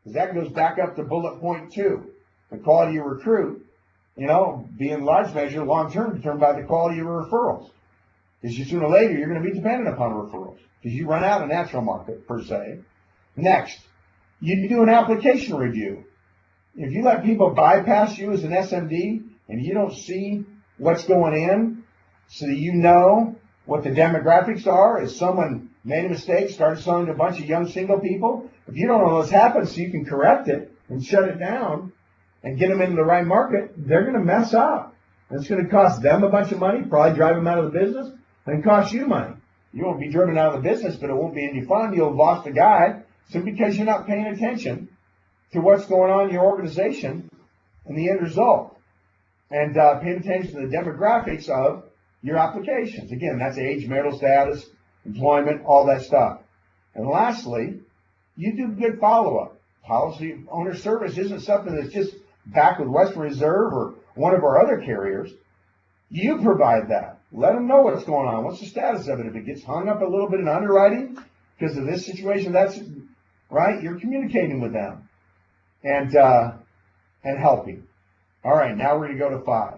Because that goes back up to bullet point 2. The quality you recruit, you know, being in large measure, long-term, determined by the quality of your referrals. Because sooner or later, you're going to be dependent upon referrals. Because you run out of natural market, per se. Next, you do an application review. If you let people bypass you as an SMD, and you don't see what's going in, so that you know what the demographics are, if someone made a mistake, started selling to a bunch of young single people, if you don't know what's happened so you can correct it and shut it down and get them into the right market, they're going to mess up. And it's going to cost them a bunch of money, probably drive them out of the business, and cost you money. You won't be driven out of the business, but it won't be any fun. You'll have lost a guy simply because you're not paying attention to what's going on in your organization and the end result. And paying attention to the demographics of your applications. Again, that's age, marital status, employment, all that stuff. And lastly, you do good follow-up. Policy owner service isn't something that's just back with Western Reserve or one of our other carriers. You provide that. Let them know what's going on. What's the status of it? If it gets hung up a little bit in underwriting because of this situation, that's right. You're communicating with them and helping. All right, now we're going to go to 5.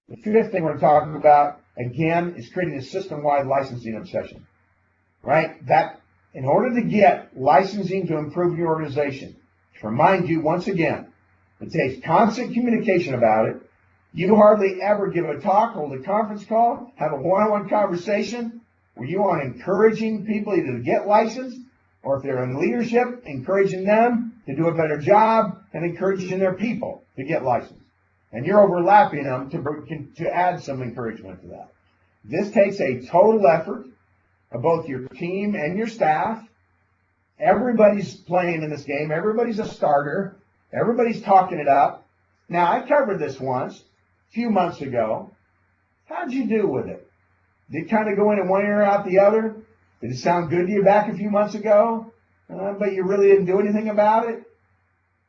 The 5th thing we're talking about, again, is creating a system-wide licensing obsession, right? That, in order to get licensing to improve your organization, to remind you once again, it takes constant communication about it. You hardly ever give a talk, hold a conference call, have a one-on-one conversation where you are encouraging people either to get licensed or if they're in leadership, encouraging them to do a better job and encouraging their people to get licensed. And you're overlapping them to add some encouragement to that. This takes a total effort of both your team and your staff. Everybody's playing in this game. Everybody's a starter. Everybody's talking it up. Now, I covered this once, a few months ago. How'd you do with it? Did it kind of go in one ear out the other? Did it sound good to you back a few months ago? But you really didn't do anything about it?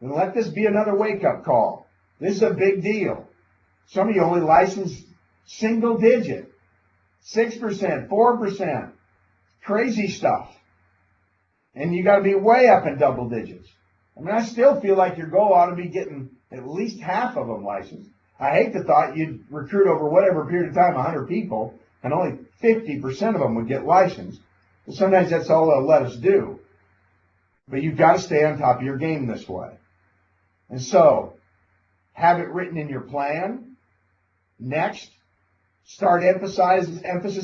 Then let this be another wake-up call. This is a big deal. Some of you only license single digit, 6%, 4%, crazy stuff. And you got to be way up in double digits. I mean, I still feel like your goal ought to be getting at least half of them licensed. I hate the thought you'd recruit over whatever period of time 100 people and only 50% of them would get licensed. But sometimes that's all they'll let us do. But you've got to stay on top of your game this way. And so, have it written in your plan. Next, start emphasis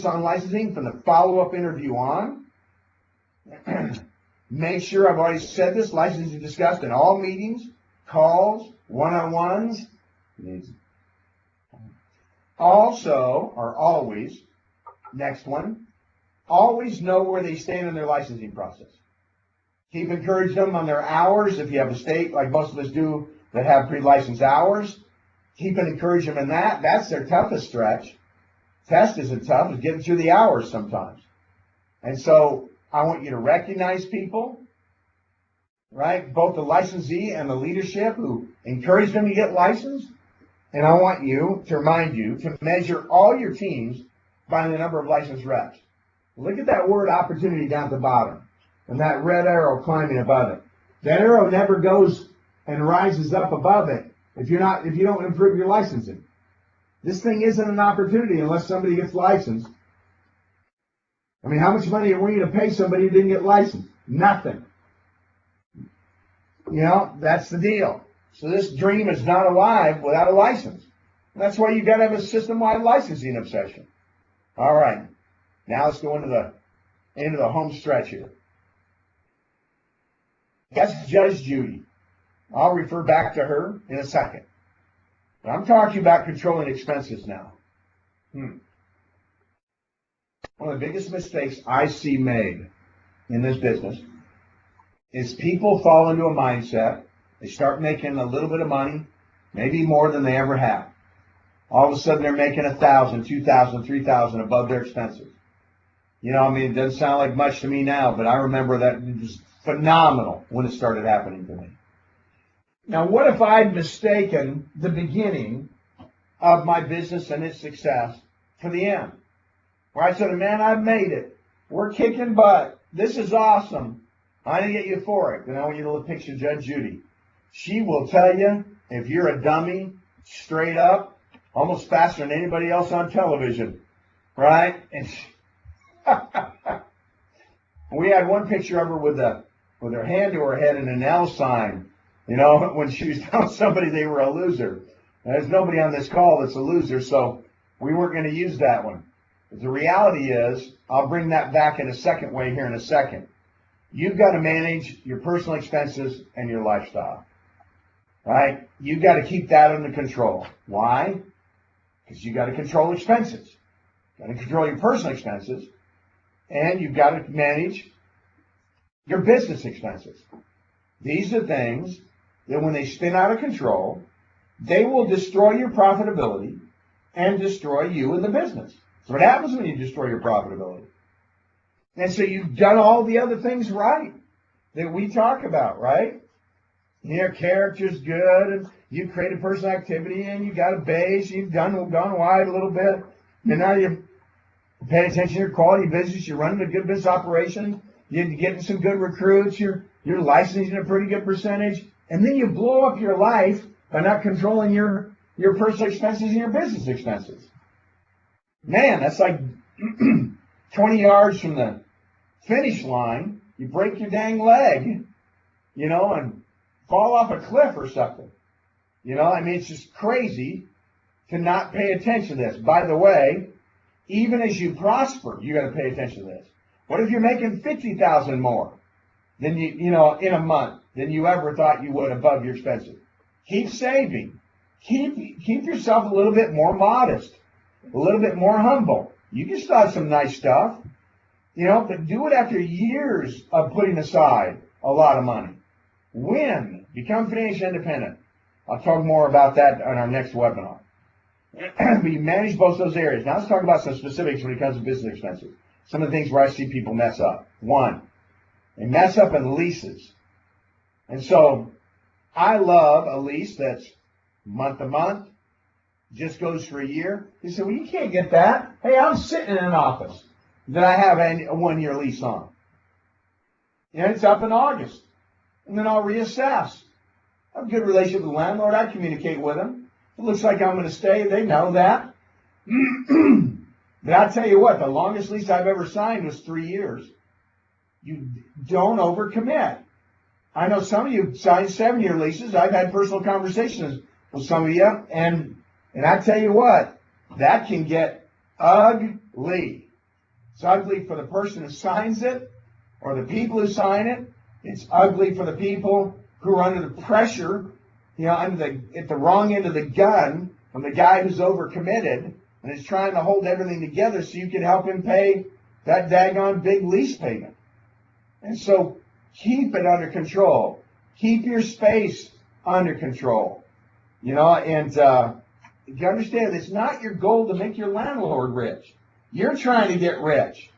on licensing from the follow-up interview on. Make sure, I've already said this, licensing is discussed in all meetings, calls, one-on-ones. Also, or always, next one, always know where they stand in their licensing process. Keep encouraging them on their hours. If you have a state, like most of us do, that have pre-licensed hours, keep encouraging them in that. That's their toughest stretch. Test isn't tough. It's getting through the hours sometimes. And so I want you to recognize people, right? Both the licensee and the leadership who encourage them to get licensed. And I want you to remind you to measure all your teams by the number of licensed reps. Look at that word opportunity down at the bottom and that red arrow climbing above it. That arrow never goes and rises up above it if you don't improve your licensing. This thing isn't an opportunity unless somebody gets licensed. I mean, how much money are we going to pay somebody who didn't get licensed? Nothing. You know, that's the deal. So this dream is not alive without a license. And that's why you've got to have a system-wide licensing obsession. All right. Now let's go into the home stretch here. That's Judge Judy. I'll refer back to her in a second. But I'm talking about controlling expenses now. One of the biggest mistakes I see made in this business is people fall into a mindset. They start making a little bit of money, maybe more than they ever have. All of a sudden, they're making $1,000, $2,000, $3,000 above their expenses. You know, I mean, it doesn't sound like much to me now, but I remember that it was phenomenal when it started happening to me. Now, what if I'd mistaken the beginning of my business and its success for the end? Where I said, man, I've made it. We're kicking butt. This is awesome. I'm going to get euphoric. And I want you to picture Judge Judy. She will tell you, if you're a dummy, straight up, almost faster than anybody else on television, right? And we had one picture of her with her hand to her head and an L sign, you know, when she was telling somebody they were a loser. And there's nobody on this call that's a loser, so we weren't going to use that one. But the reality is, I'll bring that back in a second way here in a second. You've got to manage your personal expenses and your lifestyle, right? You've got to keep that under control. Why? Because you've got to control expenses. You've got to control your personal expenses, and you've got to manage your business expenses. These are things that when they spin out of control, they will destroy your profitability and destroy you in the business. So what happens when you destroy your profitability? And so you've done all the other things right that we talk about, right? Your character's good, and you created personal activity, and you got a base, you've gone wide a little bit, and now you're paying attention to your quality of business, you're running a good business operation, you're getting some good recruits, you're licensing a pretty good percentage, and then you blow up your life by not controlling your personal expenses and your business expenses. Man, that's like 20 yards from the finish line, you break your dang leg, you know, and fall off a cliff or something. You know, I mean, it's just crazy to not pay attention to this. By the way, even as you prosper, you got to pay attention to this. What if you're making $50,000 more than you know, in a month than you ever thought you would above your expenses? Keep saving. Keep yourself a little bit more modest, a little bit more humble. You can still have some nice stuff, you know, but do it after years of putting aside a lot of money. Win. Become financially independent. I'll talk more about that on our next webinar. We manage both those areas. Now let's talk about some specifics when it comes to business expenses. Some of the things where I see people mess up. One, they mess up in leases. And so I love a lease that's month to month, just goes for a year. You say, well, you can't get that. Hey, I'm sitting in an office that I have a 1-year lease on. And it's up in August. And then I'll reassess. I have a good relationship with the landlord. I communicate with them. It looks like I'm going to stay. They know that. But I'll tell you what, the longest lease I've ever signed was 3 years. You don't overcommit. I know some of you signed 7-year leases. I've had personal conversations with some of you. And I tell you what, that can get ugly. It's ugly for the person who signs it or the people who sign it. It's ugly for the people who are under the pressure, you know, at the wrong end of the gun from the guy who's overcommitted and is trying to hold everything together so you can help him pay that daggone big lease payment. And so keep it under control. Keep your space under control. You know, and you understand it's not your goal to make your landlord rich. You're trying to get rich,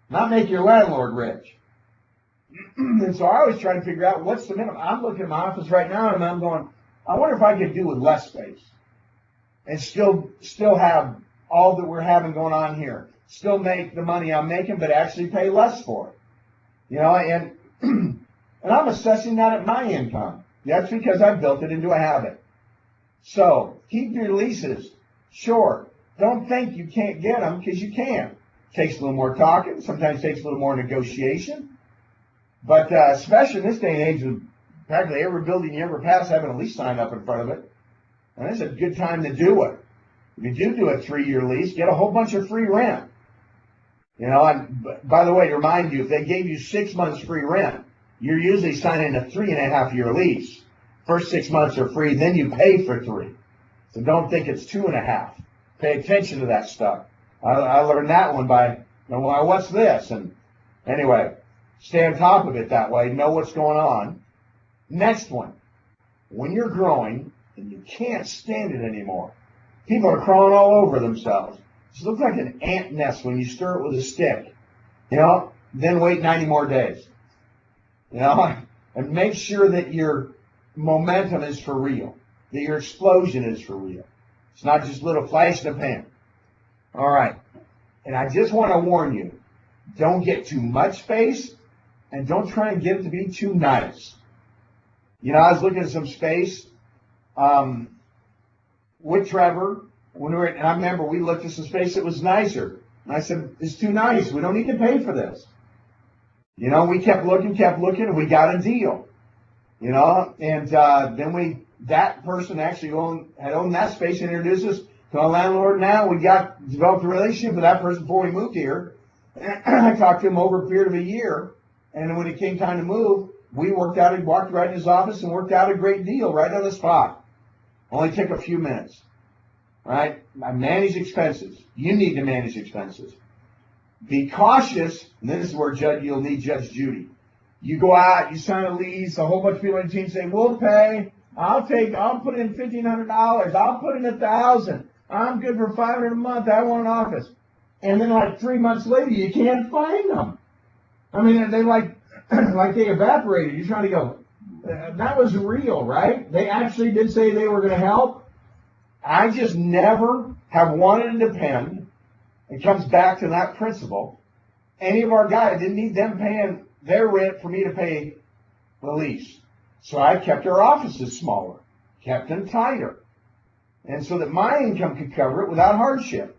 not make your landlord rich. And so I always try to figure out what's the minimum. I'm looking at my office right now and I'm going, I wonder if I could do with less space and still have all that we're having going on here. Still make the money I'm making, but actually pay less for it. You know, and I'm assessing that at my income. That's because I've built it into a habit. So keep your leases short. Don't think you can't get them, because you can. Takes a little more talking. Sometimes takes a little more negotiation. But especially in this day and age, with practically every building you ever pass having a lease sign up in front of it, and it's a good time to do it. If you do a 3-year lease, get a whole bunch of free rent. You know, and by the way, to remind you, if they gave you 6 months free rent, you're usually signing a 3.5-year lease. First 6 months are free, then you pay for 3. So don't think it's 2.5. Pay attention to that stuff. I learned that one by, well, what's this? And anyway, stay on top of it that way. Know what's going on. Next one. When you're growing and you can't stand it anymore, people are crawling all over themselves. It looks like an ant nest when you stir it with a stick. Then wait 90 more days. And make sure that your momentum is for real, that your explosion is for real. It's not just a little flash in the pan. All right. And I just want to warn you, don't get too much space and don't try and get it to be too nice. I was looking at some space with Trevor and I remember we looked at some space that was nicer. And I said, it's too nice. We don't need to pay for this. We kept looking, and we got a deal. And then that person actually had owned that space and introduced us to a landlord. Now we developed a relationship with that person before we moved here. I talked to him over a period of a year, and then when it came time to move, we walked right in his office and worked out a great deal right on the spot. Only took a few minutes. Right? I manage expenses. You need to manage expenses. Be cautious, and this is where you'll need Judge Judy. You go out, you sign a lease, a whole bunch of people on the team say, we'll pay, I'll put in $1,500, I'll put in $1,000, I'm good for $500 a month, I want an office. And then like 3 months later, you can't find them. I mean, they like they evaporated. You're trying to go, that was real, right? They actually did say they were going to help. I just never have wanted to depend. It comes back to that principle. Any of our guys didn't need them paying their rent for me to pay the lease. So I kept our offices smaller, kept them tighter, and so that my income could cover it without hardship.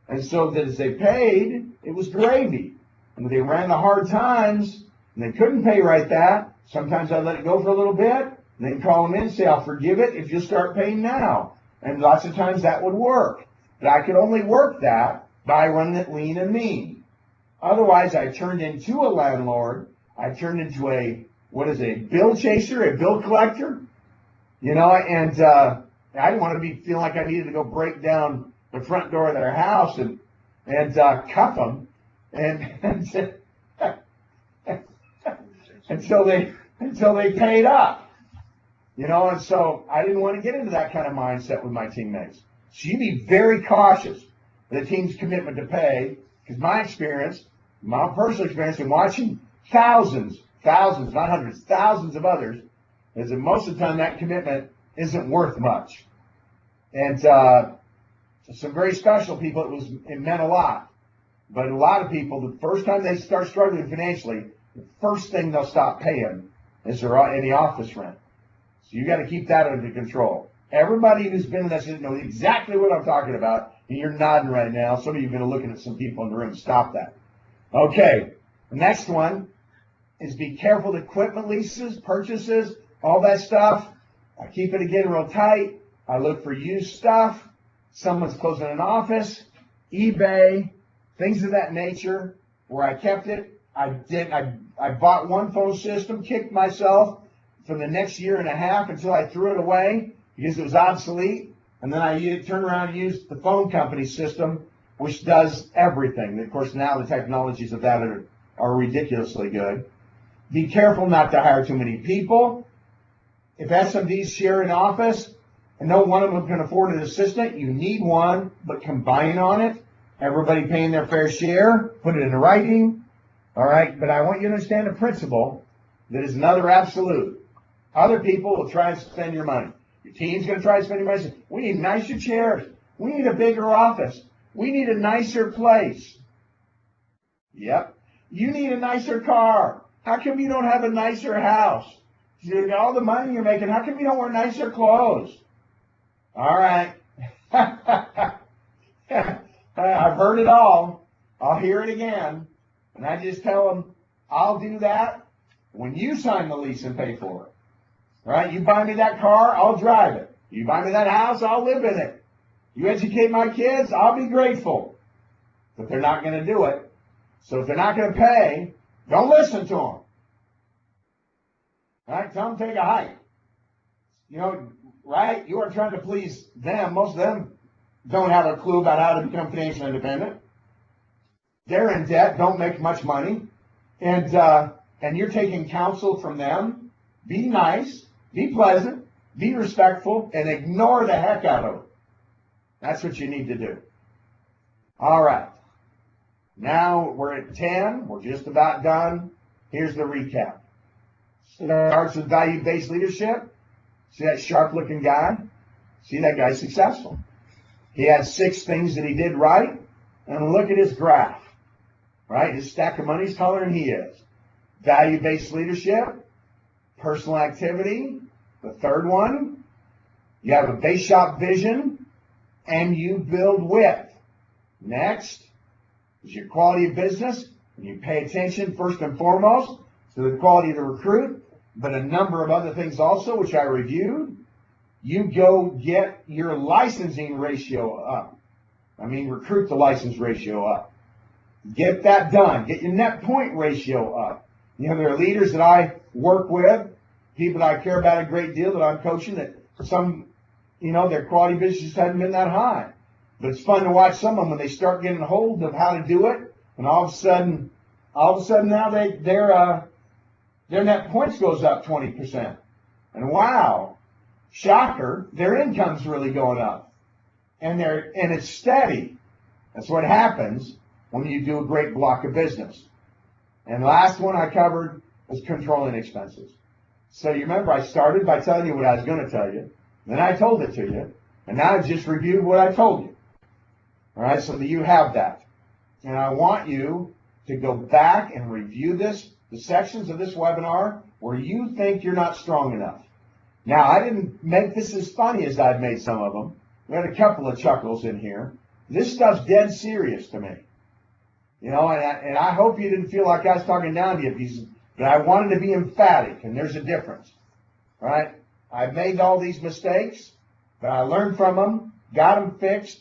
And so that as they paid, it was gravy. And when they ran the hard times and they couldn't pay right that, sometimes I let it go for a little bit, and then call them in and say, I'll forgive it if you start paying now. And lots of times that would work. But I could only work that by running it lean and mean. Otherwise, I turned into a landlord. I turned into a bill chaser, a bill collector. And I didn't want to be feeling like I needed to go break down the front door of their house and cuff them and until they paid up. And so I didn't want to get into that kind of mindset with my teammates. So you be very cautious of the team's commitment to pay, because my personal experience in watching thousands, not hundreds, thousands of others, is that most of the time that commitment isn't worth much. And some very special people, it meant a lot. But a lot of people, the first time they start struggling financially, the first thing they'll stop paying is any office rent. So you got to keep that under control. Everybody who's been in that situation knows exactly what I'm talking about, and you're nodding right now. Some of you have been looking at some people in the room. Stop that. Okay, the next one is be careful with equipment leases, purchases, all that stuff. I keep it again real tight. I look for used stuff. Someone's closing an office, eBay, things of that nature. Where I kept it, I bought one phone system, kicked myself for the next year and a half until I threw it away because it was obsolete. And then I turned around and used the phone company system, which does everything. Of course, now the technologies of that are ridiculously good. Be careful not to hire too many people. If SMDs share an office and no one of them can afford an assistant, you need one, but combine on it. Everybody paying their fair share. Put it in writing. All right, but I want you to understand a principle that is another absolute. Other people will try and spend your money. Your team's going to try to spend your money. We need nicer chairs. We need a bigger office. We need a nicer place. Yep. You need a nicer car. How come you don't have a nicer house? You got all the money you're making. How come you don't wear nicer clothes? All right. I've heard it all. I'll hear it again. And I just tell them, I'll do that when you sign the lease and pay for it. Right? You buy me that car, I'll drive it. You buy me that house, I'll live in it. You educate my kids, I'll be grateful. But they're not going to do it. So if they're not going to pay, don't listen to them. Right? Tell them to take a hike. You know, right? You are trying to please them. Most of them don't have a clue about how to become financially independent. They're in debt, don't make much money, and you're taking counsel from them. Be nice, be pleasant, be respectful, and ignore the heck out of it. That's what you need to do. All right. Now we're at 10. We're just about done. Here's the recap. Starts with value-based leadership. See that sharp-looking guy? See, that guy's successful. He had 6 things that he did right, and look at his graph. Right? His stack of money's taller than he is. Value-based leadership, personal activity. The third one, you have a base shop vision, and you build with. Next is your quality of business, and you pay attention first and foremost to the quality of the recruit, but a number of other things also, which I reviewed. You go get your licensing ratio up. Recruit the license ratio up. Get that done. Get your net point ratio up. You know, there are leaders that I work with, people that I care about a great deal that I'm coaching, that some, their quality business hasn't been that high. But it's fun to watch some of them when they start getting a hold of how to do it, and all of a sudden now their net points goes up 20%. And wow, shocker, their income's really going up. And it's steady. That's what happens when you do a great block of business. And the last one I covered was controlling expenses. So you remember I started by telling you what I was going to tell you, then I told it to you, and now I've just reviewed what I told you. All right, so that you have that. And I want you to go back and review the sections of this webinar where you think you're not strong enough. Now, I didn't make this as funny as I've made some of them. We had a couple of chuckles in here. This stuff's dead serious to me. And I hope you didn't feel like I was talking down to you, but I wanted to be emphatic, and there's a difference. All right? I've made all these mistakes, but I learned from them, got them fixed,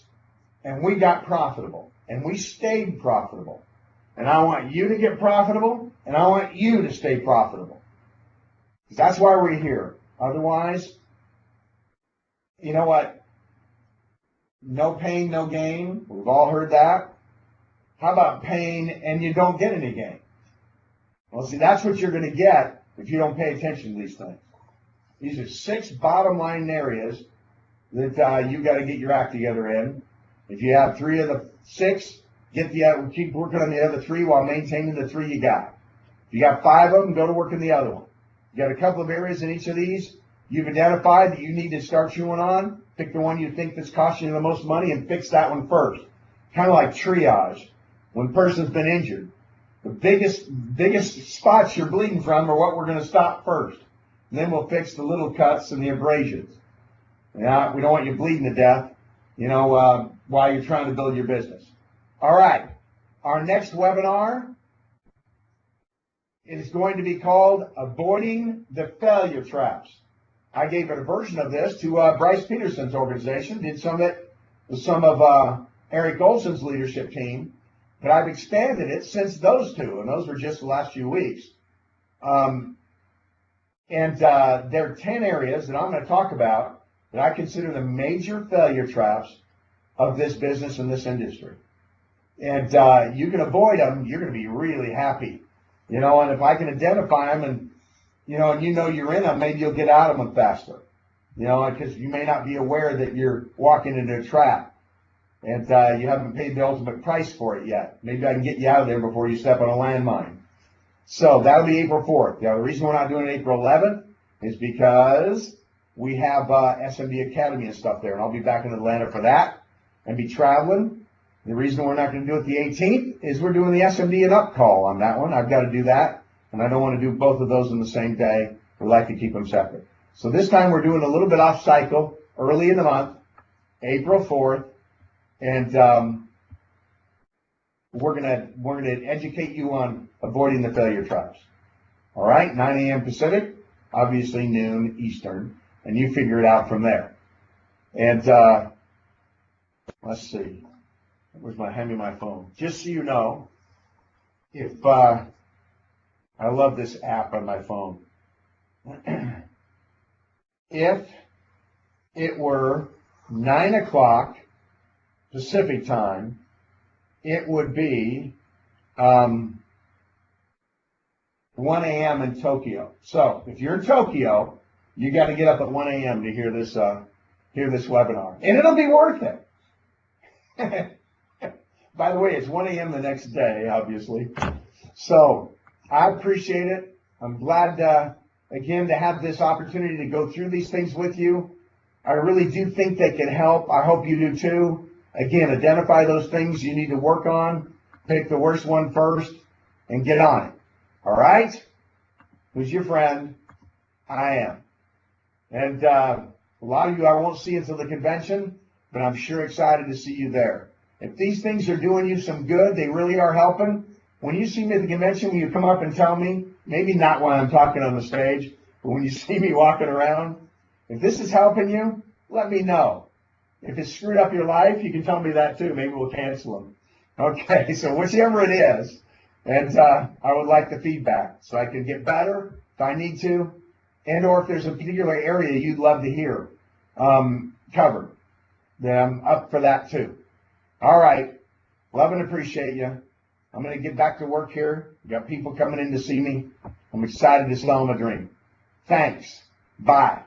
and we got profitable, and we stayed profitable. And I want you to get profitable, and I want you to stay profitable. That's why we're here. Otherwise, you know what? No pain, no gain. We've all heard that. How about pain and you don't get any gain? Well, see, that's what you're going to get if you don't pay attention to these things. These are 6 bottom line areas that you got to get your act together in. If you have 3 of the 6, keep working on the other 3 while maintaining the 3 you got. If you got 5 of them, go to work on the other one. You got a couple of areas in each of these you've identified that you need to start chewing on. Pick the one you think that's costing you the most money and fix that one first. Kind of like triage. When a person's been injured, the biggest spots you're bleeding from are what we're going to stop first. And then we'll fix the little cuts and the abrasions. Yeah, we don't want you bleeding to death, while you're trying to build your business. All right. Our next webinar is going to be called Avoiding the Failure Traps. I gave a version of this to Bryce Peterson's organization, did some of it with some of Eric Olson's leadership team. But I've expanded it since those 2, and those were just the last few weeks. There are 10 areas that I'm going to talk about that I consider the major failure traps of this business and this industry. And you can avoid them, you're going to be really happy. And if I can identify them and you're in them, maybe you'll get out of them faster. Because you may not be aware that you're walking into a trap. And you haven't paid the ultimate price for it yet. Maybe I can get you out of there before you step on a landmine. So that'll be April 4th. Now, the reason we're not doing it April 11th is because we have SMB Academy and stuff there, and I'll be back in Atlanta for that and be traveling. The reason we're not going to do it the 18th is we're doing the SMB and Up call on that one. I've got to do that, and I don't want to do both of those in the same day. We like to keep them separate. So this time we're doing a little bit off cycle, early in the month, April 4th. And we're gonna educate you on avoiding the failure traps. All right, 9 a.m. Pacific, obviously noon Eastern, and you figure it out from there. And let's see, hand me my phone. Just so you know, if I love this app on my phone. if it were 9 o'clock Pacific time, it would be 1 a.m. in Tokyo. So if you're in Tokyo, you got to get up at 1 a.m. to hear this webinar, and it'll be worth it. By the way, it's 1 a.m. the next day, obviously. So I appreciate it. I'm glad, again, to have this opportunity to go through these things with you. I really do think they can help. I hope you do too. Again, identify those things you need to work on. Pick the worst one first and get on it. All right? Who's your friend? I am. And a lot of you I won't see until the convention, but I'm sure excited to see you there. If these things are doing you some good, they really are helping, when you see me at the convention, will you come up and tell me, maybe not when I'm talking on the stage, but when you see me walking around, if this is helping you, let me know. If it's screwed up your life, you can tell me that too. Maybe we'll cancel them. Okay, so whichever it is, and I would like the feedback so I can get better if I need to, and or if there's a particular area you'd love to hear covered, then I'm up for that too. All right, love and appreciate you. I'm going to get back to work here. We got people coming in to see me. I'm excited to sell them a dream. Thanks. Bye.